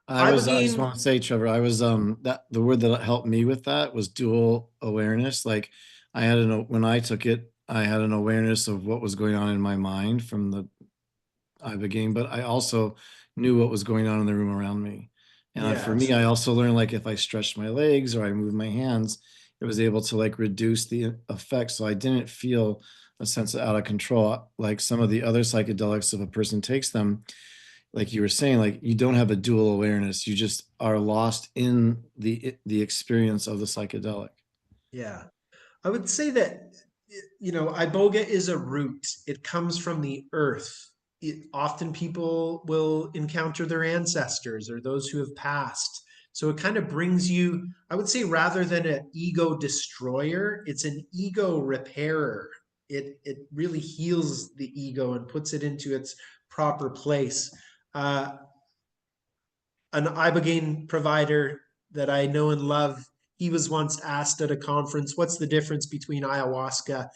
I just Ibogaine, want to say, Trevor, that the word that helped me with that was dual awareness. Like when I took it, I had an awareness of what was going on in my mind from the Ibogaine, but I also knew what was going on in the room around me. And for me, yes, I also learned like if I stretched my legs or I moved my hands, it was able to like reduce the effects. So I didn't feel a sense of out of control. Like some of the other psychedelics, if a person takes them, like you were saying, like you don't have a dual awareness. You just are lost in the experience of the psychedelic. yeah. I would say that, iboga is a root. It comes from the earth. Often people will encounter their ancestors or those who have passed. So it kind of brings you, I would say, rather than an ego destroyer, it's an ego repairer. It really heals the ego and puts it into its proper place. Uh, an ibogaine provider that I know and love, he was once asked at a conference, "What's the difference between ayahuasca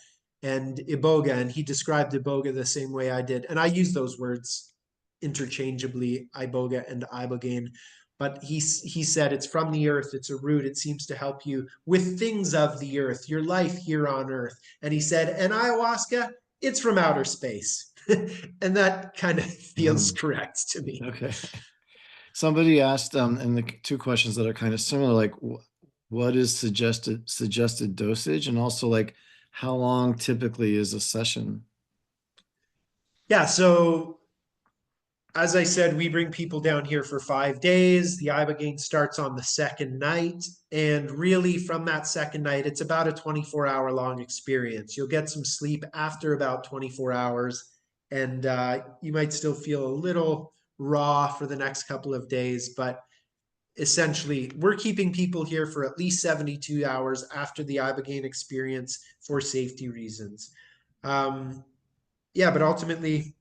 and iboga?" And he described iboga the same way I did, and I use those words interchangeably, iboga and ibogaine. But he said it's from the earth, it's a root, it seems to help you with things of the earth, your life here on earth. And he said, and ayahuasca, it's from outer space. And that kind of feels Mhm. correct to me. Okay. Somebody asked, and the two questions that are kind of similar, like what is suggested dosage, and also like how long typically is a session? Yeah, so as I said, we bring people down here for 5 days. The Ibogaine starts on the second night. And really, from that second night, it's about a 24-hour long experience. You'll get some sleep after about 24 hours, and you might still feel a little raw for the next couple of days. But essentially, we're keeping people here for at least 72 hours after the Ibogaine experience for safety reasons. Um, yeah, but ultimately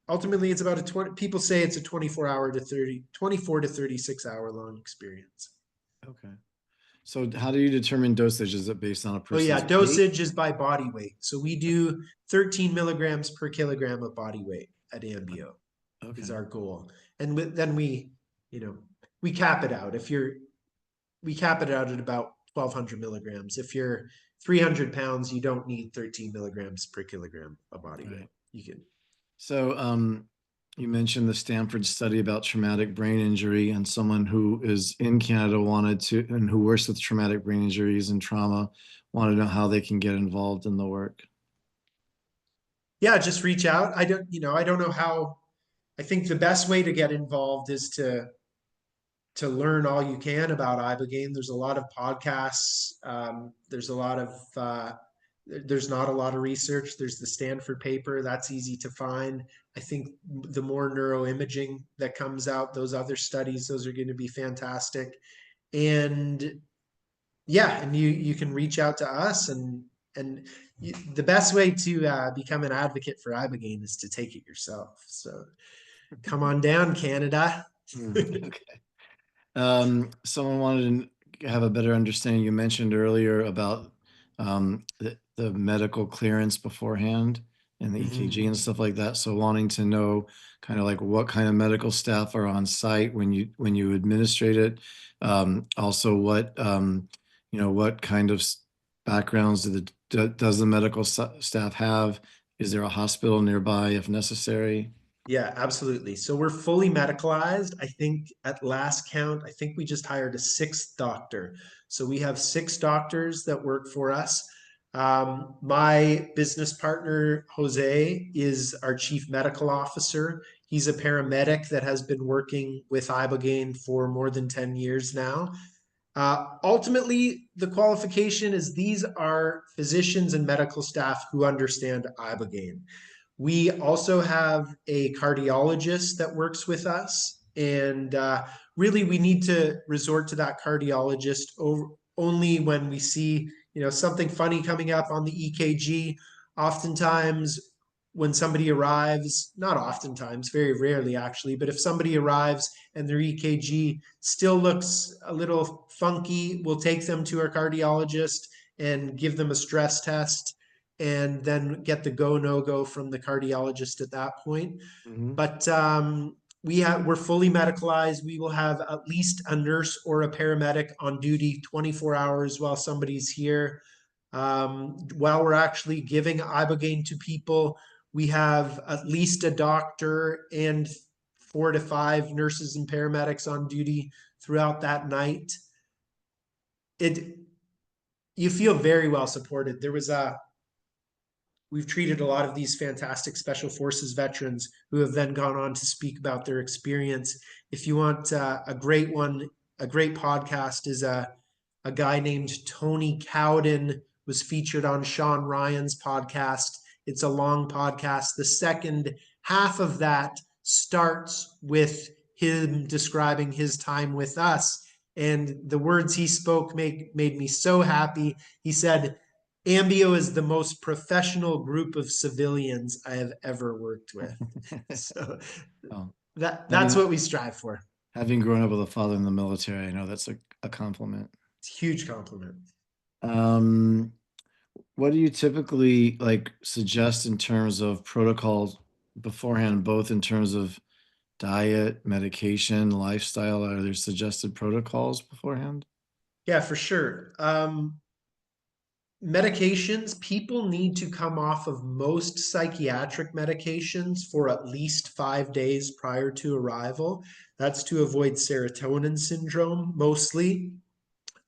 it's about a 20, people say it's a 24 hour to 24 to 36 hour long experience. Okay. So how do you determine dosage? Is it based on a Oh yeah, person's weight? dosage is by body weight. So we do 13 milligrams per kilogram of body weight at Ambio is Okay. our goal. And then you know, we cap it out. We cap it out at about 1200 milligrams. If you're 300 pounds, you don't need 13 milligrams per kilogram of body weight. Right. You can. So you mentioned the Stanford study about traumatic brain injury, and someone who is in Canada wanted to, and who works with traumatic brain injuries and trauma, wanted to know how they can get involved in the work. Yeah, just reach out. I don't know how. I think the best way to get involved is to learn all you can about ibogaine. There's a lot of podcasts. There's a lot of there's not a lot of research. There's the Stanford paper that's easy to find. I think the more neuroimaging that comes out, those other studies, those are going to be fantastic. And yeah, and you can reach out to us and the best way to become an advocate for ibogaine is to take it yourself. So come on down, Canada. Hmm, okay. Someone wanted to have a better understanding. You mentioned earlier about the medical clearance beforehand and the EKG Mhm. and stuff like that. So wanting to know kind of like what kind of medical staff are on site when you administrate it. Also, what kind of backgrounds does the medical staff have? Is there a hospital nearby if necessary? Yeah, absolutely. So we're fully medicalized. I think at last count, I think we just hired a sixth doctor. So we have six doctors that work for us. My business partner, Jose, is our chief medical officer. He's a paramedic that has been working with Ibogaine for more than 10 years now. Ultimately, the qualification is these are physicians and medical staff who understand Ibogaine. We also have a cardiologist that works with us, and really, we need to resort to that cardiologist only when we see, something funny coming up on the EKG. Oftentimes, when somebody arrives, not oftentimes, very rarely actually, but if somebody arrives and their EKG still looks a little funky, we'll take them to our cardiologist and give them a stress test and then get the go no go from the cardiologist at that point. Mhm. But we're fully medicalized. We will have at least a nurse or a paramedic on duty 24 hours while somebody's here. While we're actually giving ibogaine to people, we have at least a doctor and 4 to 5 nurses and paramedics on duty throughout that night. It You feel very well supported. We've treated a lot of these fantastic special forces veterans who have then gone on to speak about their experience. If you want a great one, a great podcast is a guy named Tony Cowden was featured on Sean Ryan's podcast. It's a long podcast. The second half of that starts with him describing his time with us. And the words he spoke made me so happy. He said, Ambio is the most professional group of civilians I have ever worked with. So Well, that's having what we strive for. having grown up with a father in the military, I know that's a compliment. It's a huge compliment. Um, what do you typically like suggest in terms of protocols beforehand, both in terms of diet, medication, lifestyle? Are there suggested protocols beforehand? Yeah, for sure. Medications, people need to come off of most psychiatric medications for at least 5 days prior to arrival. That's to avoid serotonin syndrome mostly.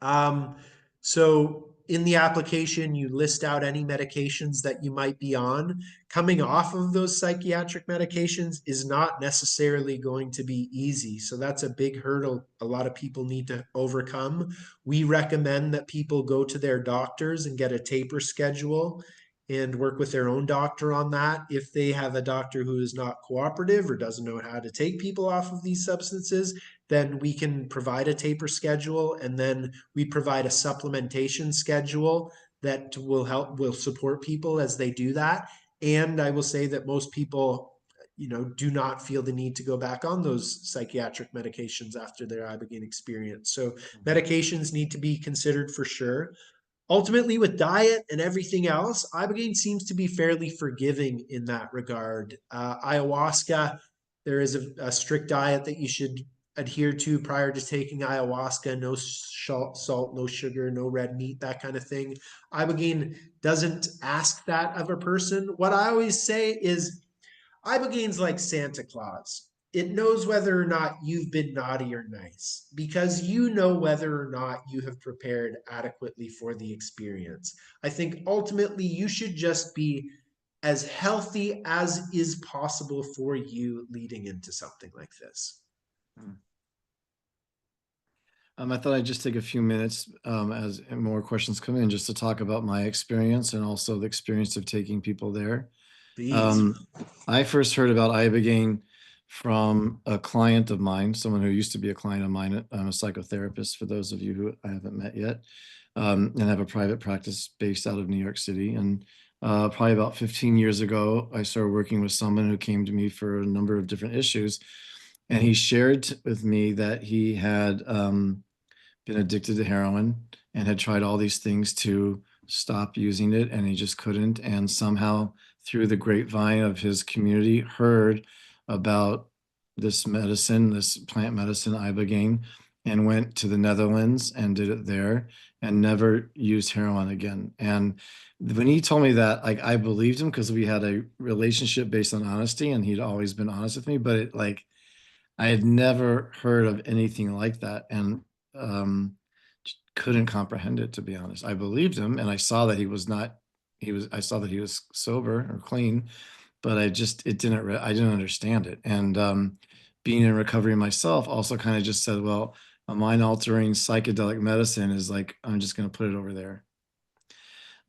Um, so in the application, you list out any medications that you might be on. Coming off of those psychiatric medications is not necessarily going to be easy. So that's a big hurdle a lot of people need to overcome. We recommend that people go to their doctors and get a taper schedule and work with their own doctor on that. If they have a doctor who is not cooperative or doesn't know how to take people off of these substances, then we can provide a taper schedule, and then we provide a supplementation schedule that will support people as they do that. And I will say that most people, do not feel the need to go back on those psychiatric medications after their ibogaine experience. So Mhm. medications need to be considered for sure. Ultimately, with diet and everything else, ibogaine seems to be fairly forgiving in that regard. Ayahuasca, there is a strict diet that you should adhere to prior to taking ayahuasca. No salt, no sugar, no red meat, that kind of thing. Ibogaine doesn't ask that of a person. What I always say is Ibogaine's like Santa Claus. It knows whether or not you've been naughty or nice because you know whether or not you have prepared adequately for the experience. I think ultimately you should just be as healthy as is possible for you leading into something like this. Mm. I thought I'd just take a few minutes as more questions come in just to talk about my experience and also the experience of taking people there. Please. Um, I first heard about Ibogaine from a client of mine, someone who used to be a client of mine. I'm a psychotherapist for those of you who I haven't met yet, and have a private practice based out of New York City. And probably about 15 years ago, I started working with someone who came to me for a number of different issues. And he shared with me that he had been addicted to heroin and had tried all these things to stop using it, and he just couldn't. And somehow through the grapevine of his community, heard about this medicine, this plant medicine, Ibogaine, and went to the Netherlands and did it there and never used heroin again. And when he told me that, like, I believed him because we had a relationship based on honesty and he'd always been honest with me, but it like I had never heard of anything like that and um couldn't comprehend it, to be honest. I believed him and I saw that he was not I saw that he was sober or clean, but I didn't understand it. And being in recovery myself also kind of just said, well, a mind altering psychedelic medicine is like, I'm just going to put it over there.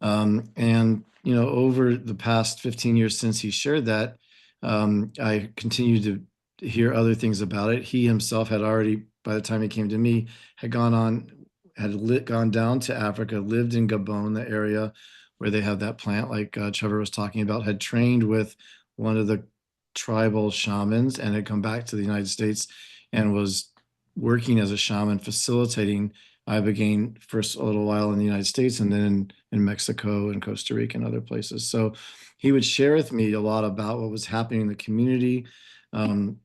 And over the past 15 years since he shared that, I continued to hear other things about it. He himself had already, by the time he came to me, had gone down to Africa, lived in Gabon, the area where they have that plant, like Trevor was talking about, had trained with one of the tribal shamans, and had come back to the United States and was working as a shaman, facilitating Ibogaine for a little while in the United States and then in Mexico and Costa Rica and other places. So he would share with me a lot about what was happening in the community. Um,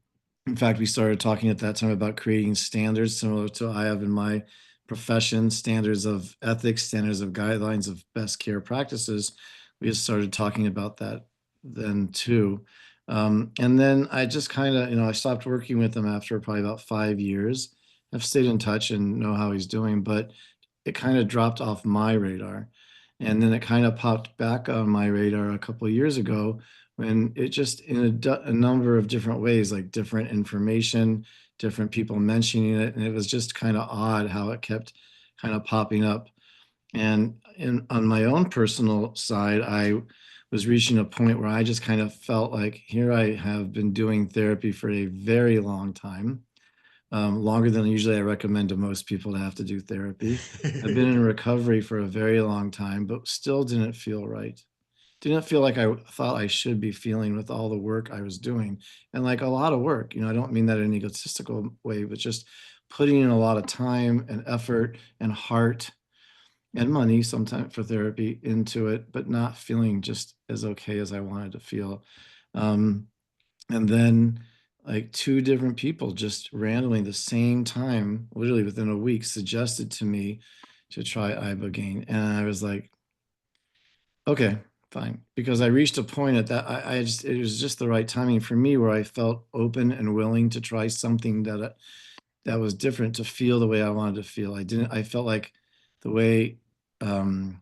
in fact, we started talking at that time about creating standards similar to I have in my profession, standards of ethics, standards of guidelines of best care practices. We just started talking about that then too. And then I just kind of, I stopped working with him after probably about 5 years. I've stayed in touch and know how he's doing, but it kind of dropped off my radar. And then it kind of popped back on my radar a couple of years ago when it just in a number of different ways, like different information, different people mentioning it. And it was just kind of odd how it kept kind of popping up. And on my own personal side, I was reaching a point where I just kind of felt like here I have been doing therapy for a very long time, longer than usually I recommend to most people to have to do therapy. I've been in recovery for a very long time, but still didn't feel right. Didn't feel like I thought I should be feeling with all the work I was doing. And like a lot of work, I don't mean that in an egotistical way, but just putting in a lot of time and effort and heart and money sometimes for therapy into it, but not feeling just as okay as I wanted to feel. Um, and then like two different people just randomly the same time, literally within a week, suggested to me to try Ibogaine. And I was like, okay, fine. Because I reached a point at that it was just the right timing for me where I felt open and willing to try something that was different, to feel the way I wanted to feel. I felt like the way um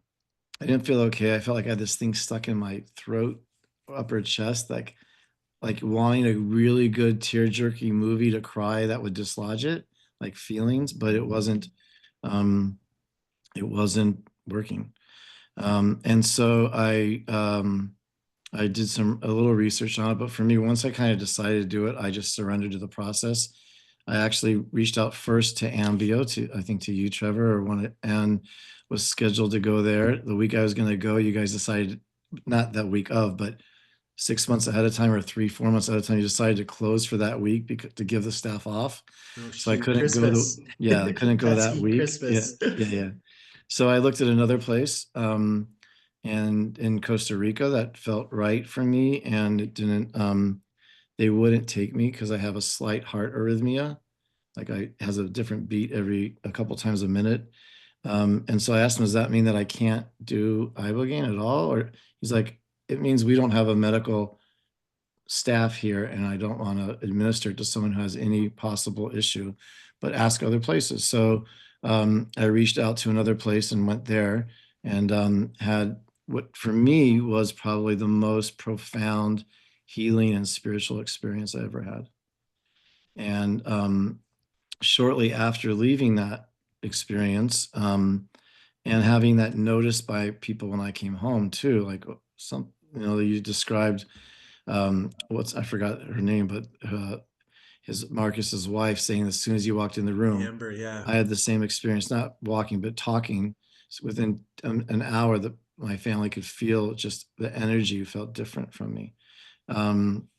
I didn't feel okay. I felt like I had this thing stuck in my throat, upper chest, like wanting a really good tear-jerky movie to cry that would dislodge it, like feelings, but um it wasn't working. And so I did a little research on it, but for me, once I kind of decided to do it, I just surrendered to the process. I actually reached out first to Ambio, I think to you, Trevor, and was scheduled to go there. The week I was going to go, you guys decided, not that week of, but 6 months ahead of time or 3, 4 months ahead of time, you decided to close for that week to give the staff off. Oh So I shoot, couldn't go Christmas. yeah, I couldn't go that Pesky week. Yeah, Christmas. yeah, yeah. So I looked at another place, and in Costa Rica that felt right for me, and it didn't. They wouldn't take me because I have a slight heart arrhythmia, like I has a different beat every a couple times a minute. And so I asked him, does that mean that I can't do Ibogaine at all? Or he's like, it means we don't have a medical staff here and I don't want to administer it to someone who has any possible issue, but ask other places. So I reached out to another place and went there and had what for me was probably the most profound healing and spiritual experience I ever had. And shortly after leaving that experience, and having that noticed by people when I came home too, like you described, I forgot her name, but his Marcus's wife saying as soon as you walked in the room, Amber, yeah. I had the same experience, not walking, but talking. So within an hour that my family could feel just the energy felt different from me. Um,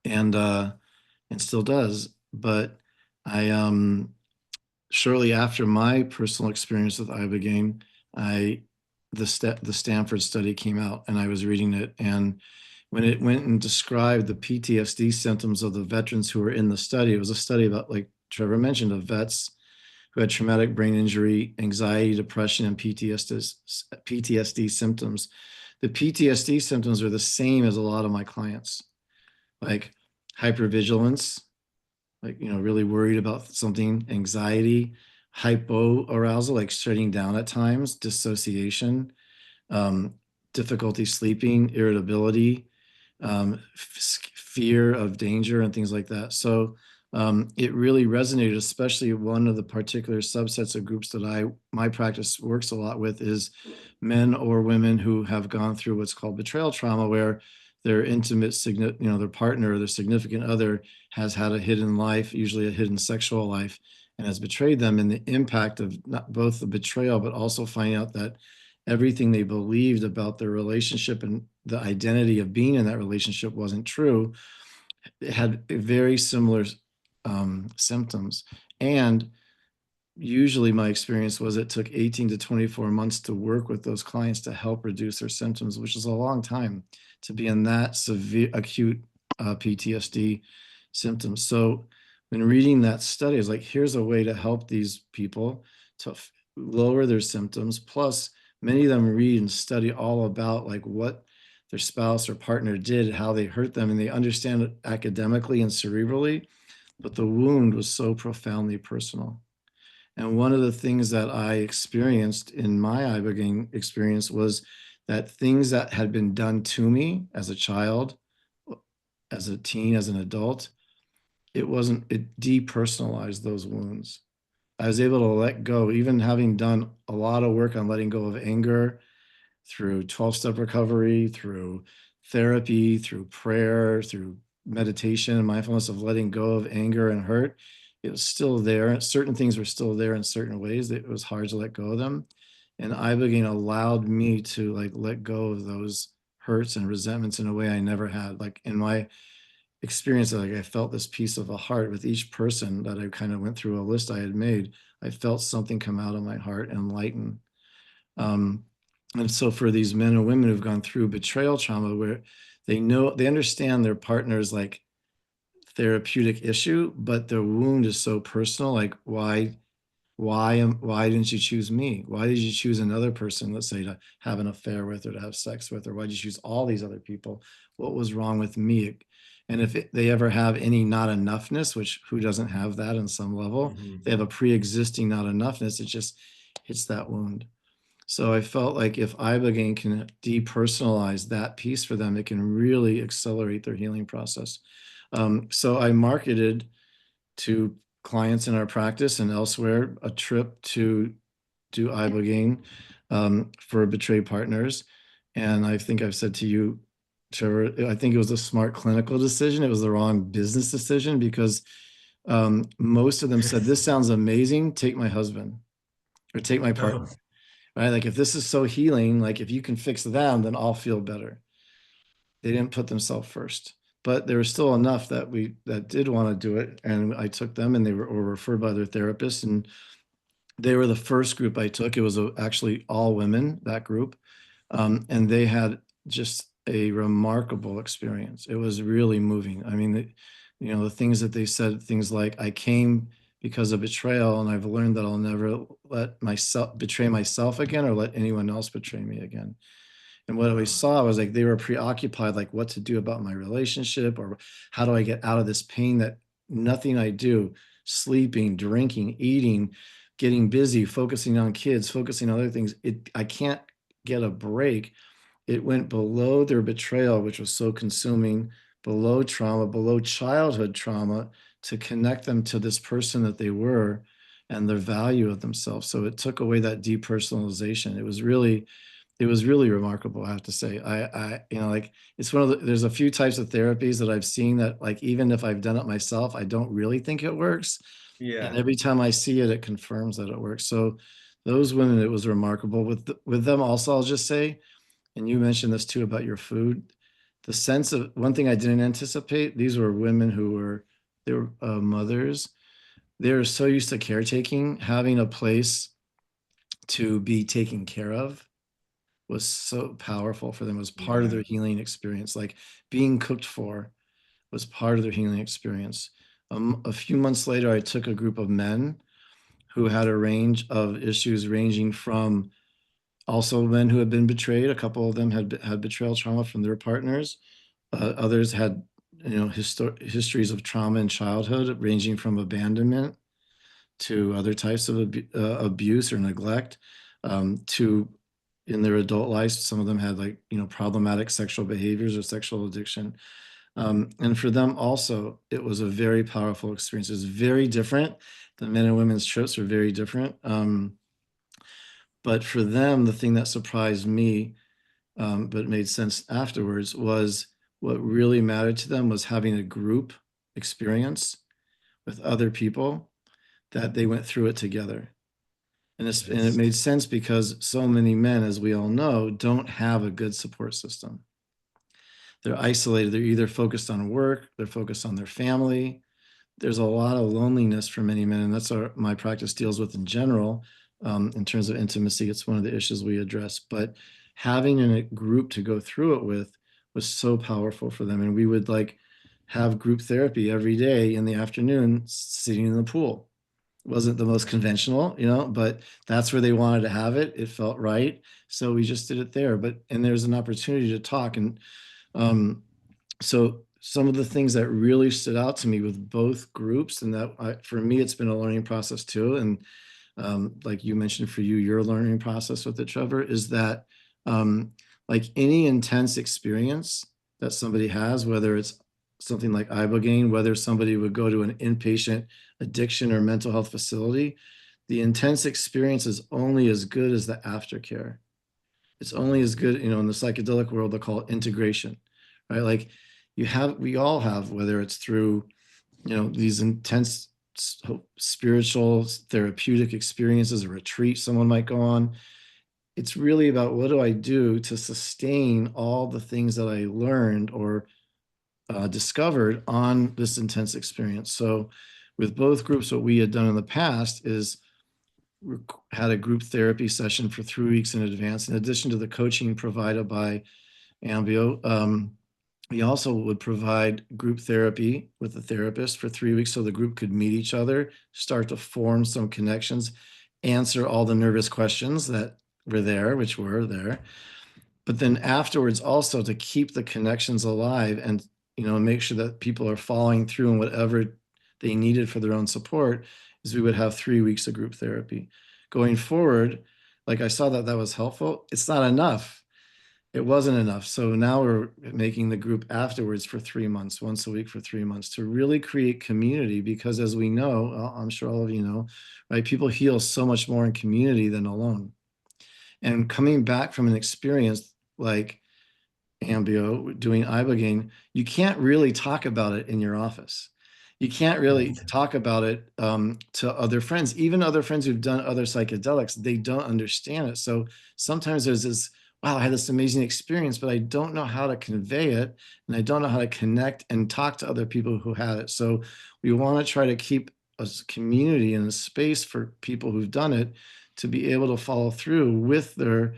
and, uh, and still does. But I, shortly after my personal experience with Ibogaine, I the Stanford study came out, and I was reading it, and when it went and described the PTSD symptoms of the veterans who were in the study, it was a study about, like Trevor mentioned, of vets who had traumatic brain injury, anxiety, depression, and PTSD symptoms. The PTSD symptoms are the same as a lot of my clients, like hypervigilance, like, really worried about something, anxiety, hypoarousal, like shutting down at times, dissociation, um, difficulty sleeping, irritability, fear of danger, and things like that. So it really resonated, especially one of the particular subsets of groups that my practice works a lot with is men or women who have gone through what's called betrayal trauma, where their intimate, their partner or their significant other has had a hidden life, usually a hidden sexual life, and has betrayed them. And the impact of not both the betrayal, but also finding out that everything they believed about their relationship and the identity of being in that relationship wasn't true, it had very similar symptoms. And usually my experience was it took 18 to 24 months to work with those clients to help reduce their symptoms, which is a long time to be in that severe acute PTSD symptoms. So when reading that study, I was like, here's a way to help these people to lower their symptoms. Plus, many of them read and study all about like what their spouse or partner did, how they hurt them, and they understand it academically and cerebrally, but the wound was so profoundly personal. And one of the things that I experienced in my Ibogaine experience was that things that had been done to me as a child, as a teen, as an adult, it depersonalized those wounds. I was able to let go, even having done a lot of work on letting go of anger through 12-step recovery, through therapy, through prayer, through meditation and mindfulness, of letting go of anger and hurt. It was still there. Certain things were still there in certain ways that it was hard to let go of them. And Ibogaine allowed me to like let go of those hurts and resentments in a way I never had. Like in my experience, like I felt this piece of a heart with each person that I kind of went through a list I had made. I felt something come out of my heart and lighten. Um, and so for these men and women who've gone through betrayal trauma, where they understand their partner's like therapeutic issue, but their wound is so personal. Like, why didn't you choose me? Why did you choose another person, let's say, to have an affair with or to have sex with? Or why did you choose all these other people? What was wrong with me? And if they ever have any not enoughness, which who doesn't have that in some level, Mhm. they have a pre-existing not enoughness, it just hits that wound. So I felt like if Ibogaine can depersonalize that piece for them, it can really accelerate their healing process. So I marketed to clients in our practice and elsewhere a trip to do Ibogaine for betrayed partners. And I think I've said to you, Trevor, I think it was a smart clinical decision. It was the wrong business decision because most of them said, "This sounds amazing. Take my husband or take my Oh, partner." Right? Like if this is so healing, like if you can fix them, then I'll feel better. They didn't put themselves first, but there was still enough that did want to do it, and I took them, and they were referred by their therapist, and they were the first group I took. It was actually all women, that group, and they had just a remarkable experience. It was really moving. I mean, the things that they said, things like, "I came because of betrayal, and I've learned that I'll never let myself betray myself again or let anyone else betray me again." And what we wow. saw was like they were preoccupied, like what to do about my relationship or how do I get out of this pain that nothing I do, sleeping, drinking, eating, getting busy, focusing on kids, focusing on other things, I can't get a break. It went below their betrayal, which was so consuming, below trauma, below childhood trauma, to connect them to this person that they were and their value of themselves. So it took away that depersonalization. It was really remarkable, I have to say. Like it's there's a few types of therapies that I've seen that like even if I've done it myself, I don't really think it works. And Yeah. every time I see it, it confirms that it works. So those women, it was remarkable. With them also, I'll just say, and you mentioned this too about your food, the sense of one thing I didn't anticipate, these were women they were mothers. They were so used to caretaking, having a place to be taken care of, was so powerful for them. It was part of Yeah. their healing experience. Like being cooked for was part of their healing experience. A few months later, I took a group of men who had a range of issues, ranging from also men who had been betrayed. A couple of them had betrayal trauma from their partners. Others had, histories of trauma in childhood, ranging from abandonment to other types of abuse or neglect, to in their adult lives. Some of them had, like, problematic sexual behaviors or sexual addiction. And for them also, it was a very powerful experience. It was very different. The men and women's trips were very different. But for them, the thing that surprised me, but made sense afterwards, was what really mattered to them was having a group experience with other people, that they went through it together. And it Nice. made sense because so many men, as we all know, don't have a good support system. They're isolated. They're either focused on work, they're focused on their family. There's a lot of loneliness for many men, and that's my practice deals with in general. In terms of intimacy, it's one of the issues we address. But having a group to go through it with was so powerful for them. And we would, like, have group therapy every day in the afternoon, sitting in the pool. It wasn't the most conventional, but that's where they wanted to have it. It felt right. So we just did it there. And there's an opportunity to talk. And um, so some of the things that really stood out to me with both groups, and for me, it's been a learning process too. And like you mentioned, for you, your learning process with it, Trevor, is that um, like any intense experience that somebody has, whether it's something like Ibogaine, whether somebody would go to an inpatient addiction or mental health facility, the intense experience is only as good as the aftercare. It's only as good, in the psychedelic world, they call it integration, right? Like we all have, whether it's through, these intense spiritual, therapeutic experiences, a retreat someone might go on. It's really about, what do I do to sustain all the things that I learned or discovered on this intense experience. So with both groups, what we had done in the past is had a group therapy session for 3 weeks in advance, in addition to the coaching provided by Ambio. We also would provide group therapy with a therapist for 3 weeks, so the group could meet each other, start to form some connections, answer all the nervous questions that were there, which were there. But then afterwards, also to keep the connections alive, and make sure that people are following through on whatever they needed for their own support, is we would have 3 weeks of group therapy. Going forward, like, I saw that that was helpful. It's not enough. It wasn't enough. So now we're making the group afterwards for 3 months, once a week for 3 months, to really create community. Because as we know, I'm sure all of you know, right? People heal so much more in community than alone. And coming back from an experience like Ambio doing Ibogaine, you can't really talk about it in your office. You can't really Right. talk about it to other friends, even other friends who've done other psychedelics. They don't understand it. So sometimes there's this, wow, I had this amazing experience, but I don't know how to convey it, and I don't know how to connect and talk to other people who had it. So we want to try to keep a community and a space for people who've done it to be able to follow through with their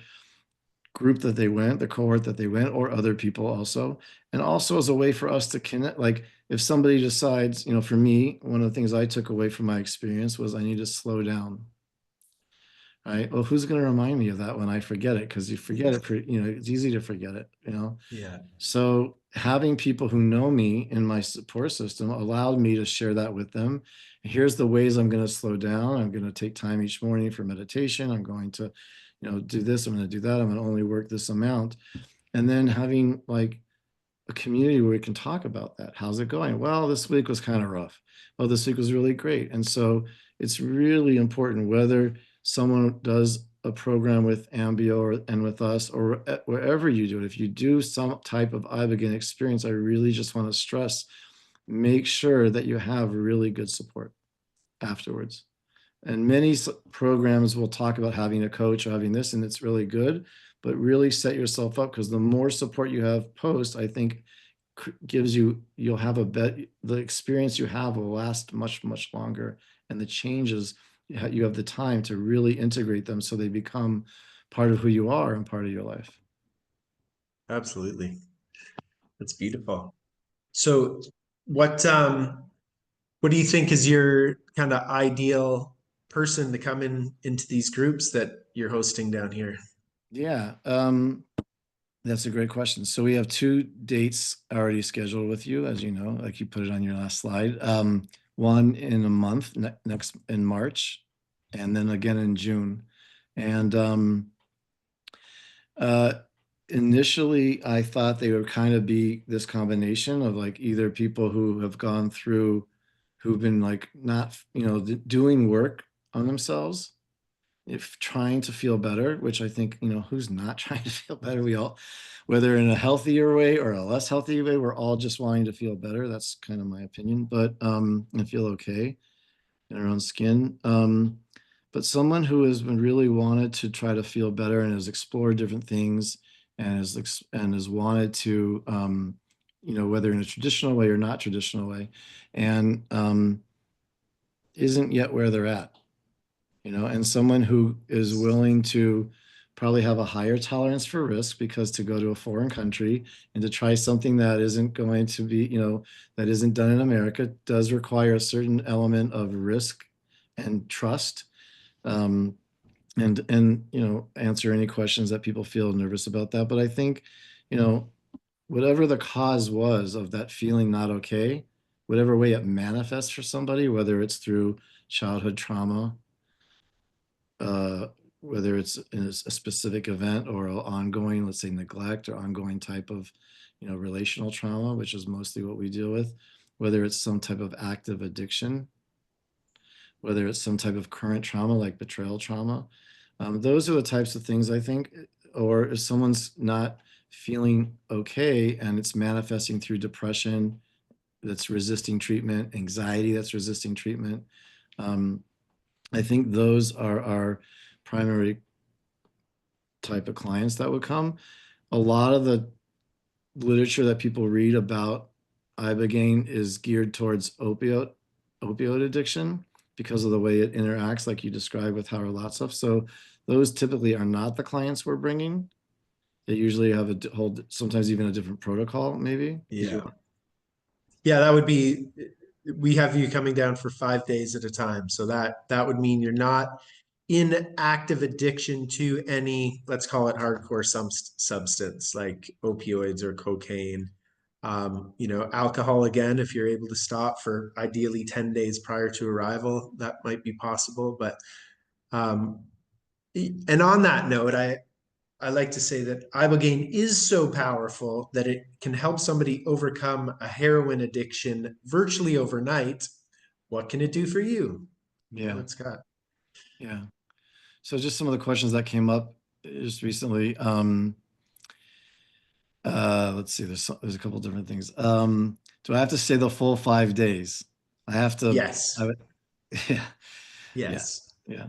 group that they went, the cohort that they went, or other people also. And also as a way for us to connect. Like, if somebody decides, for me, one of the things I took away from my experience was I need to slow down. Right. Well, who's going to remind me of that when I forget it? Because you forget it, it's easy to forget it. Yeah. So having people who know me in my support system allowed me to share that with them. Here's the ways I'm going to slow down. I'm going to take time each morning for meditation. I'm going to, do this. I'm going to do that. I'm going to only work this amount. And then having, like, a community where we can talk about that. How's it going? Well, this week was kind of rough. Oh, this week was really great. And so it's really important, whether someone does a program with Ambio and with us, or wherever you do it. If you do some type of Ibogaine experience, I really just want to stress, make sure that you have really good support afterwards. And many programs will talk about having a coach or having this, and it's really good, but really set yourself up, because the more support you have post, I think, you'll have the experience you have will last much, much longer. And the changes, you have the time to really integrate them so they become part of who you are and part of your life. Absolutely. That's beautiful. So what do you think is your kind of ideal person to come into these groups that you're hosting down here? Yeah, that's a great question. So we have two dates already scheduled with you, as you know, like you put it on your last slide. One in a month, next in March, and then again in June. And uh, initially, I thought they would kind of be this combination of like either people who have gone through, who've been like not, doing work on themselves, if trying to feel better, which I think, who's not trying to feel better? We all, whether in a healthier way or a less healthy way, we're all just wanting to feel better. That's kind of my opinion, but and feel okay in our own skin. But someone who has been really wanted to try to feel better and has explored different things and has wanted to, whether in a traditional way or not traditional way, and isn't yet where they're at, and someone who is willing to probably have a higher tolerance for risk, because to go to a foreign country and to try something that isn't going to be, that isn't done in America does require a certain element of risk and trust. Um, and answer any questions that people feel nervous about that. But I think, you know, whatever the cause was of that feeling not okay, whatever way it manifests for somebody, whether it's through childhood trauma, uh, whether it's in a specific event or ongoing, let's say neglect or ongoing type of, relational trauma, which is mostly what we deal with, whether it's some type of active addiction, whether it's some type of current trauma like betrayal trauma. Those are the types of things I think, or if someone's not feeling okay and it's manifesting through depression that's resisting treatment, anxiety that's resisting treatment. Um, I think those are our primary type of clients that would come. A lot of the literature that people read about ibogaine is geared towards opioid addiction because of the way it interacts, like you described with how lots stuff. So those typically are not the clients we're bringing. They usually have a whole, sometimes even a different protocol, maybe. Did you? Yeah. Yeah, that would be, we have you coming down for 5 days at a time. So that would mean you're not in active addiction to any, let's call it hardcore substance like opioids or cocaine. Alcohol again, if you're able to stop for ideally 10 days prior to arrival, that might be possible. But um, and on that note, I like to say that Ibogaine is so powerful that it can help somebody overcome a heroin addiction virtually overnight. What can it do for you? You know, Yeah, it's got. yeah. So just some of the questions that came up just recently. Let's see, there's a couple different things. Do I have to stay the full 5 days? I have to, I Yes, would, yeah, yeah, yes. yeah.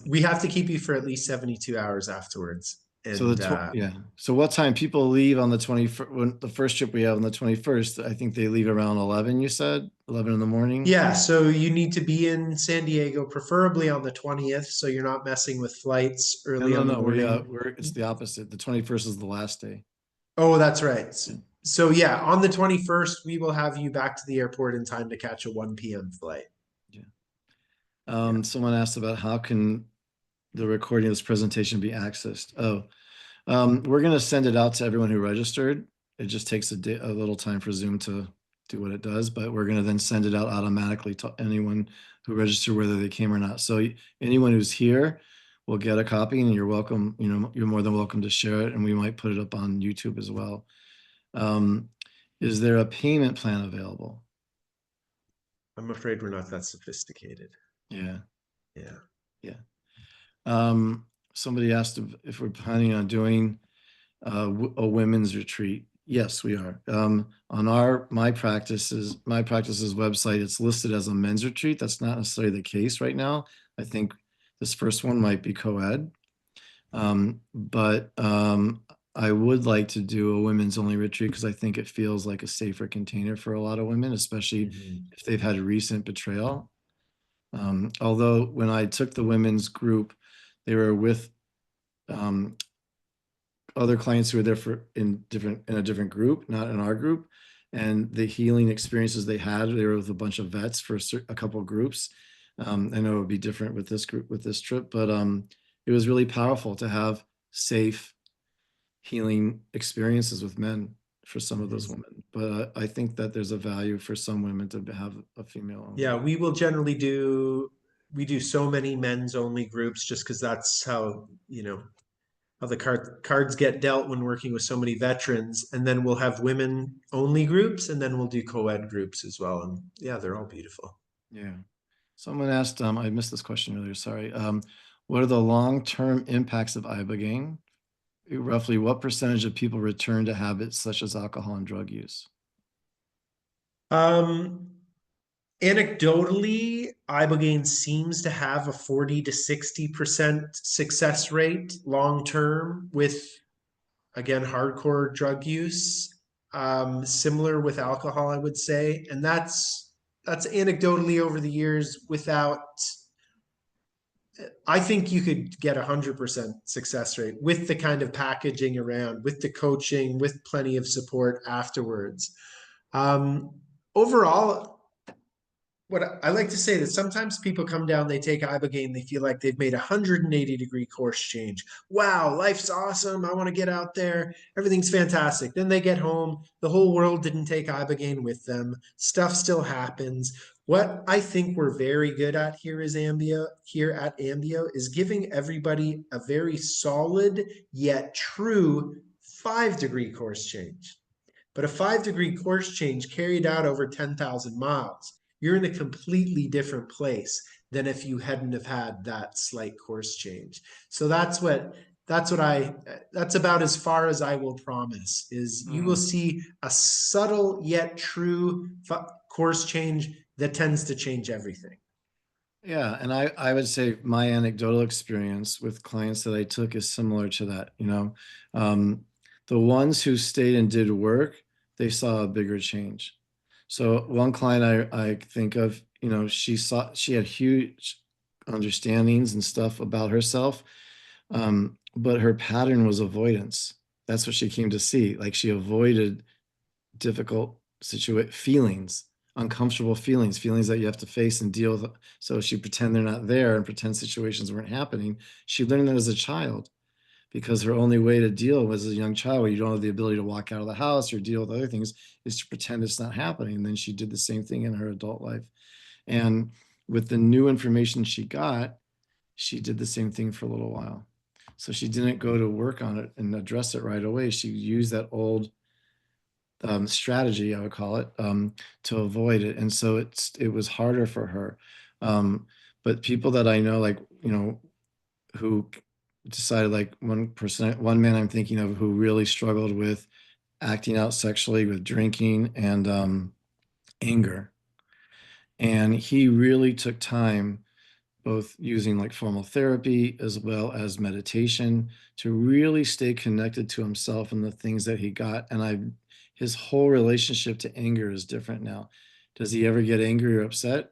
We have to keep you for at least 72 hours afterwards. So the And yeah. So what time people leave on the 21st, when the first trip we have on the 21st, I think they leave around 11, you said? 11 in the morning? yeah, so you need to be in San Diego, preferably on the 20th, so you're not messing with flights No, early no, on the no. morning. It's the opposite. The 21st is the last day. Oh, that's right. Yeah. So yeah, on the 21st, we will have you back to the airport in time to catch a 1 p.m. flight. Yeah. Yeah. Someone asked about how can the recording of this presentation be accessed? Oh, we're going to send it out to everyone who registered. It just takes a little time for Zoom to do what it does, but we're going to then send it out automatically to anyone who registered, whether they came or not. So anyone who's here will get a copy, and you're welcome, you're more than welcome to share it, and we might put it up on YouTube as well. Um, is there a payment plan available? I'm afraid we're not that sophisticated. Yeah, Yeah. yeah. Somebody asked if we're planning on doing a women's retreat. Yes, we are. On my practice's website, it's listed as a men's retreat. That's not necessarily the case right now. I think this first one might be co-ed. But I would like to do a women's only retreat because I think it feels like a safer container for a lot of women, especially Mhm. if they've had recent betrayal. Although when I took the women's group, they were with other clients who are there in a different group, not in our group, and the healing experiences they had. They were with a bunch of vets for a couple of groups. I know it would be different with this group with this trip, but it was really powerful to have safe healing experiences with men for some of those Nice. women. But I think that there's a value for some women to have a female Yeah, only. we will generally do so many men's only groups just because that's how, how the cards get dealt when working with so many veterans. And then we'll have women only groups and then we'll do co-ed groups as well. And yeah, they're all beautiful. Yeah. Someone asked, I missed this question earlier, sorry. What are the long-term impacts of Ibogaine? Roughly what percentage of people return to habits such as alcohol and drug use? Um, Anecdotally, Ibogaine seems to have a 40 to 60% success rate long term with, again, hardcore drug use. Similar with alcohol, I would say. And that's anecdotally over the years without, I think you could get 100% success rate with the kind of packaging around, with the coaching, with plenty of support afterwards. Um, Overall, what I like to say that sometimes people come down, they take Ibogaine, they feel like they've made a 180-degree course change. Wow, life's awesome. I want to get out there. Everything's fantastic. Then they get home. The whole world didn't take Ibogaine with them. Stuff still happens. What I think we're very good at here at Ambio is giving everybody a very solid yet true 5-degree course change. But a 5-degree course change carried out over 10,000 miles, you're in a completely different place than if you hadn't have had that slight course change. So that's about as far as I will promise is you will Mhm. see a subtle yet true course change that tends to change everything. Yeah, and I would say my anecdotal experience with clients that I took is similar to that, you know. Um, the ones who stayed and did work, they saw a bigger change. So one client I think of, you know, she had huge understandings and stuff about herself, but her pattern was avoidance. That's what she came to see. Like she avoided difficult feelings, uncomfortable feelings, feelings that you have to face and deal with. So she pretend they're not there and pretend situations weren't happening. She learned that as a child because her only way to deal was as a young child where you don't have the ability to walk out of the house or deal with other things is to pretend it's not happening. And then she did the same thing in her adult life. And with the new information she got, she did the same thing for a little while. So she didn't go to work on it and address it right away. She used that old strategy, I would call it, to avoid it. And so it was harder for her. But people that I know, like, you know, who decided, like one man I'm thinking of who really struggled with acting out sexually, with drinking and anger. And he really took time both using like formal therapy as well as meditation to really stay connected to himself and the things that he got. And his whole relationship to anger is different now. Does he ever get angry or upset?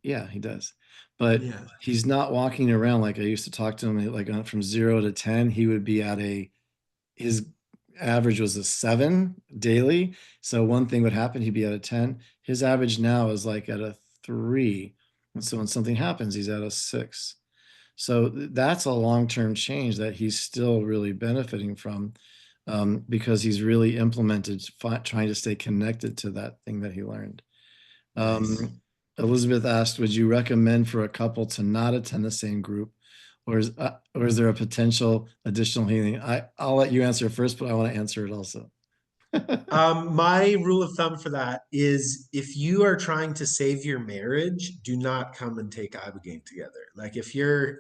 Yeah, he does. But Yeah. he's not walking around like I used to talk to him, like from 0 to 10, he would be at his average was a 7 daily. So one thing would happen, he'd be at a 10. His average now is like at a 3. And so when something happens, he's at a 6. So that's a long-term change that he's still really benefiting from because he's really implemented trying to stay connected to that thing that he learned. Nice. Elizabeth asked, would you recommend for a couple to not attend the same group, or is there a potential additional healing? I'll let you answer first, but I want to answer it also. My rule of thumb for that is if you are trying to save your marriage, do not come and take Ibogaine together. Like if you're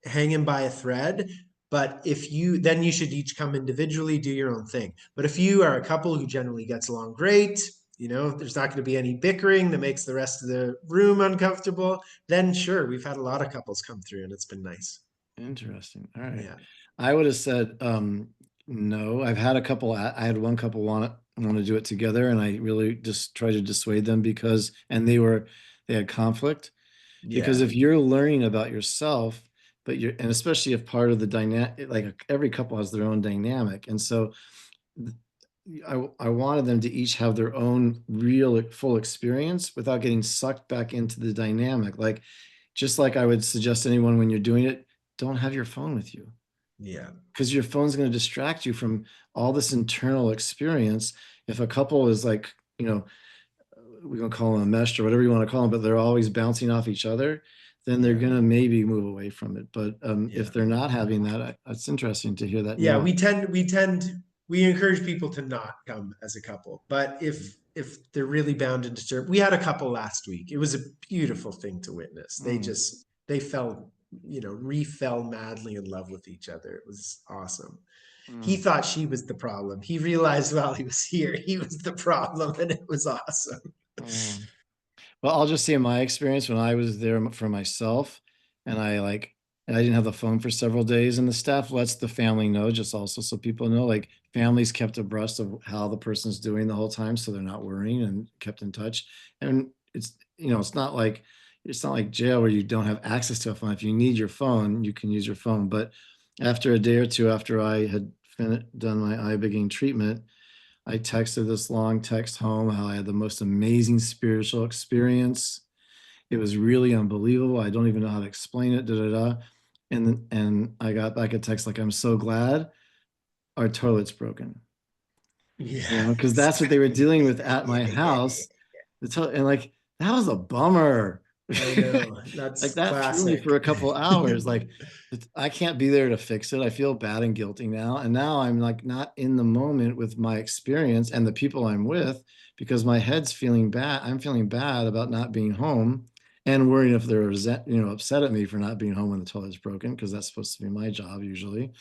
hanging by a thread, but if you then you should each come individually, do your own thing. But if you are a couple who generally gets along great, there's not going to be any bickering that makes the rest of the room uncomfortable, then sure, we've had a lot of couples come through and it's been nice. Interesting. All right. Yeah. I would have said no. I've had a couple. I had one couple want to do it together, and I really just tried to dissuade them and they had conflict. Because Yeah. if you're learning about yourself but and especially if part of the dynamic, like every couple has their own dynamic. And so I wanted them to each have their own real full experience without getting sucked back into the dynamic. Like, just like I would suggest to anyone when you're doing it, don't have your phone with you, Yeah. because your phone's going to distract you from all this internal experience. If a couple is like, we're going to call them a mesh or whatever you want to call them, but they're always bouncing off each other, then they're Yeah. going to maybe move away from it. But Yeah. if they're not having that, it's interesting to hear that Yeah, nuance. we encourage people to not come as a couple, but if they're really bound and disturbed, we had a couple last week. It was a beautiful thing to witness. Mm, They fell, re-fell madly in love with each other. It was awesome. He mm, thought she was the problem. He realized while he was here, he was the problem, and it was awesome. mm. Well, I'll just say in my experience when I was there for myself, and I didn't have the phone for several days, and the staff lets the family know, just also so people know, like families kept abreast of how the person's doing the whole time, so they're not worrying and kept in touch. And it's not like jail where you don't have access to a phone. If you need your phone, you can use your phone. But after a day or two after I had done my Ibogaine treatment, I texted this long text home how I had the most amazing spiritual experience. It was really unbelievable. I don't even know how to explain it. Da da da. And I got back a text like, "I'm so glad our toilet's broken." Yeah, Because that's what they were dealing with exactly. at Yeah, my yeah, yeah. house. And like that was a bummer. I know. Like That's that threw me for classic. a couple hours. Like I can't be there to fix it. I feel bad and guilty now. And now I'm like not in the moment with my experience and the people I'm with, because my head's feeling bad. I'm feeling bad about not being home and worrying if they're upset at me for not being home when the toilet's broken, because that's supposed to be my job usually.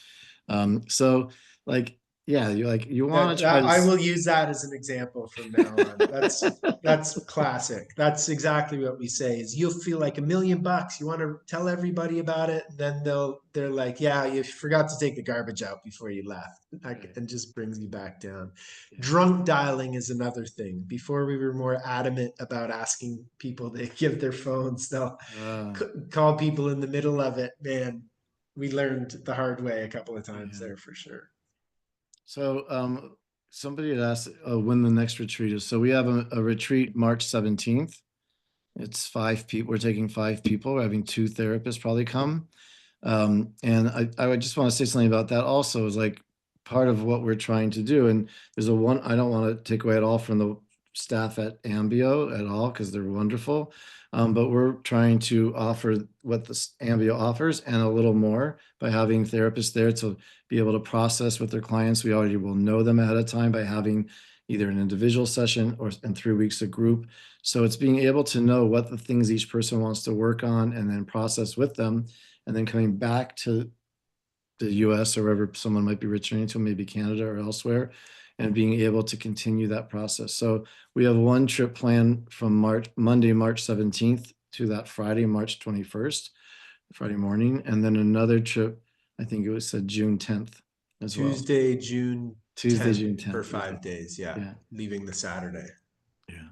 So like, yeah, you want That to try that to I will use that as an example from now on. That's classic. That's exactly what we say is you'll feel like $1 million. You want to tell everybody about it, and then they're like, yeah, you forgot to take the garbage out before you left. Right. And just brings you back down. Yeah. Drunk dialing is another thing. Before we were more adamant about asking people to give their phones, they'll Uh, call people in the middle of it. Man, we learned the hard way a couple of times yeah. there for sure. So somebody had asked when the next retreat is. So we have a retreat March 17th. It's 5 people. We're taking 5 people. We're having 2 therapists probably come. And I would just want to say something about that also, is like part of what we're trying to do. And I don't want to take away at all from the staff at Ambio at all, because they're wonderful. But we're trying to offer what the Ambio offers and a little more by having therapists there to be able to process with their clients. We already will know them ahead of time by having either an individual session or in 3 weeks a group. So it's being able to know what the things each person wants to work on and then process with them, and then coming back to the US or wherever someone might be returning to, maybe Canada or elsewhere, and being able to continue that process. So we have one trip planned from Monday, March 17th to that Friday, March 21st, Friday morning, and then another trip, I think it was said June 10th as well. Tuesday, June Tuesday, 10th June for 10th. Yeah. 5 days. Yeah. Yeah. Leaving the Saturday. Yeah.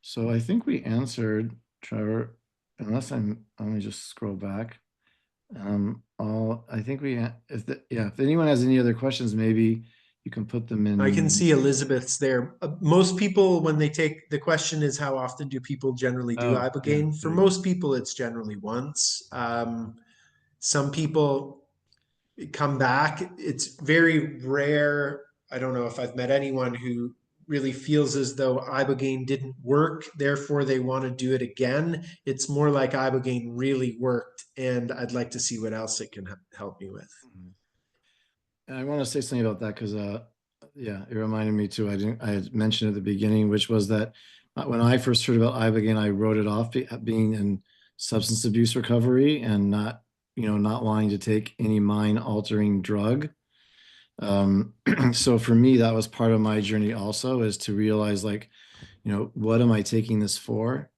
So I think we answered, Trevor, unless let me just scroll back. I think if anyone has any other questions, maybe you can put them I can in. see Elizabeth's there. Most people, when they take the question, is how often do people generally do Oh, yeah, Ibogaine? For there you go. most people, it's generally once. Some people come back. It's very rare. I don't know if I've met anyone who really feels as though Ibogaine didn't work, therefore they want to do it again. It's more like Ibogaine really worked, and I'd like to see what else it can help me with. Mhm. And I want to say something about that because, yeah, it reminded me too. I had mentioned at the beginning, which was that when I first heard about Ibogaine, I wrote it off being in substance abuse recovery and not wanting to take any mind altering drug. So for me, that was part of my journey also, is to realize, like, what am I taking this for?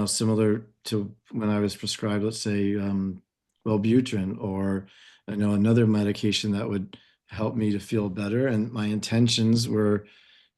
Similar to when I was prescribed, let's say, Wellbutrin, or another medication that would help me to feel better. And my intentions were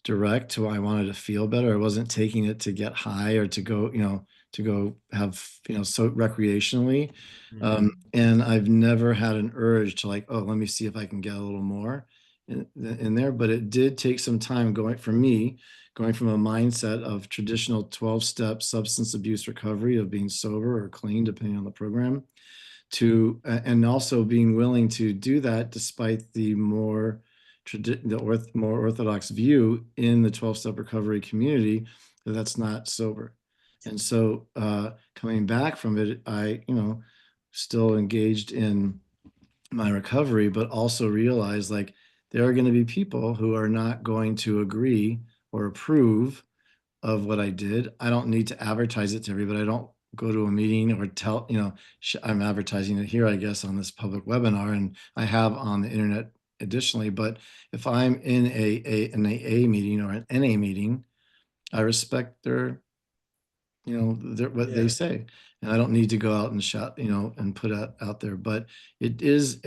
direct to I wanted to feel better. I wasn't taking it to get high or to go, to go have, so recreationally. Mm. And I've never had an urge to like, oh, let me see if I can get a little more in there. But it did take some time going for me, going from a mindset of traditional 12-step substance abuse recovery of being sober or clean, depending on the program, to and also being willing to do that despite the more more orthodox view in the 12-step recovery community that that's not sober. And so coming back from it, I still engaged in my recovery, but also realized like there are going to be people who are not going to agree or approve of what I did. I don't need to advertise it to everybody. I don't go to a meeting or tell, I'm advertising it here, I guess, on this public webinar, and I have on the internet additionally. But if I'm in an AA meeting or an NA meeting, I respect what they Yeah. say, and I don't need to go out and shout, and put out there. But it is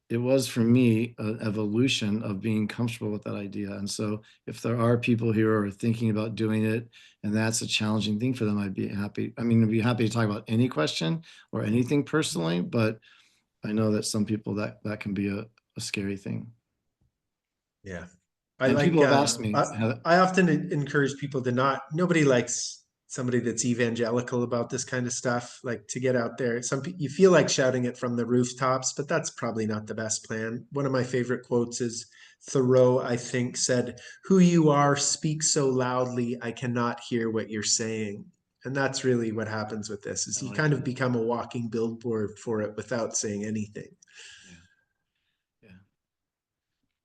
it was for me an evolution of being comfortable with that idea. And so if there are people here who are thinking about doing it and that's a challenging thing for them, I'd be happy. I mean, I'd be happy to talk about any question or anything personally, but I know that some people that can be a scary thing. Yeah. I And like people have asked me, I often encourage people to not nobody likes somebody that's evangelical about this kind of stuff, like to get out there. You feel like shouting it from the rooftops, but that's probably not the best plan. One of my favorite quotes is Thoreau, I think, said, "Who you are speaks so loudly I cannot hear what you're saying." And that's really what happens with this is I you like kind of that. become a walking billboard for it without saying anything. Yeah. Yeah.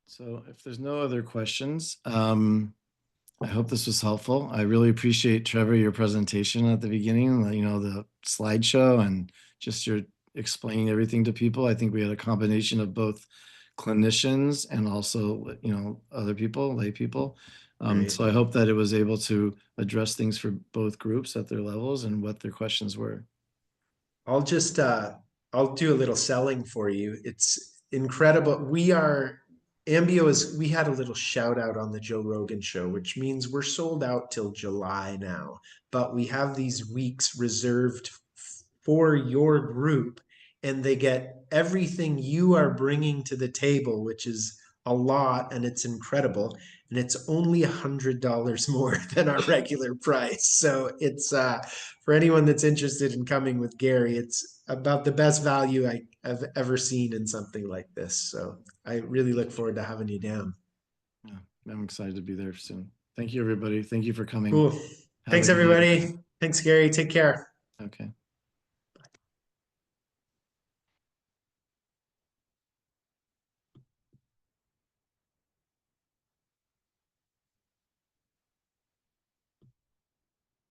So if there's no other questions, I hope this was helpful. I really appreciate, Trevor, your presentation at the beginning, the slideshow and just your explaining everything to people. I think we had a combination of both clinicians and also, other people, lay people. Right. So I hope that it was able to address things for both groups at their levels and what their questions were. I'll just I'll do a little selling for you. It's incredible. We had a little shout out on the Joe Rogan show, which means we're sold out till July now. But we have these weeks reserved for your group, and they get everything you are bringing to the table, which is a lot and it's incredible. And it's only $100 more than our regular price. So it's for anyone that's interested in coming with Gary, it's about the best value I've ever seen in something like this. So I really look forward to having you down. Yeah, I'm excited to be there soon. Thank you, everybody. Thank you for coming. Cool. Have a Thanks, good evening. everybody. Thanks, Gary. Take care. Okay.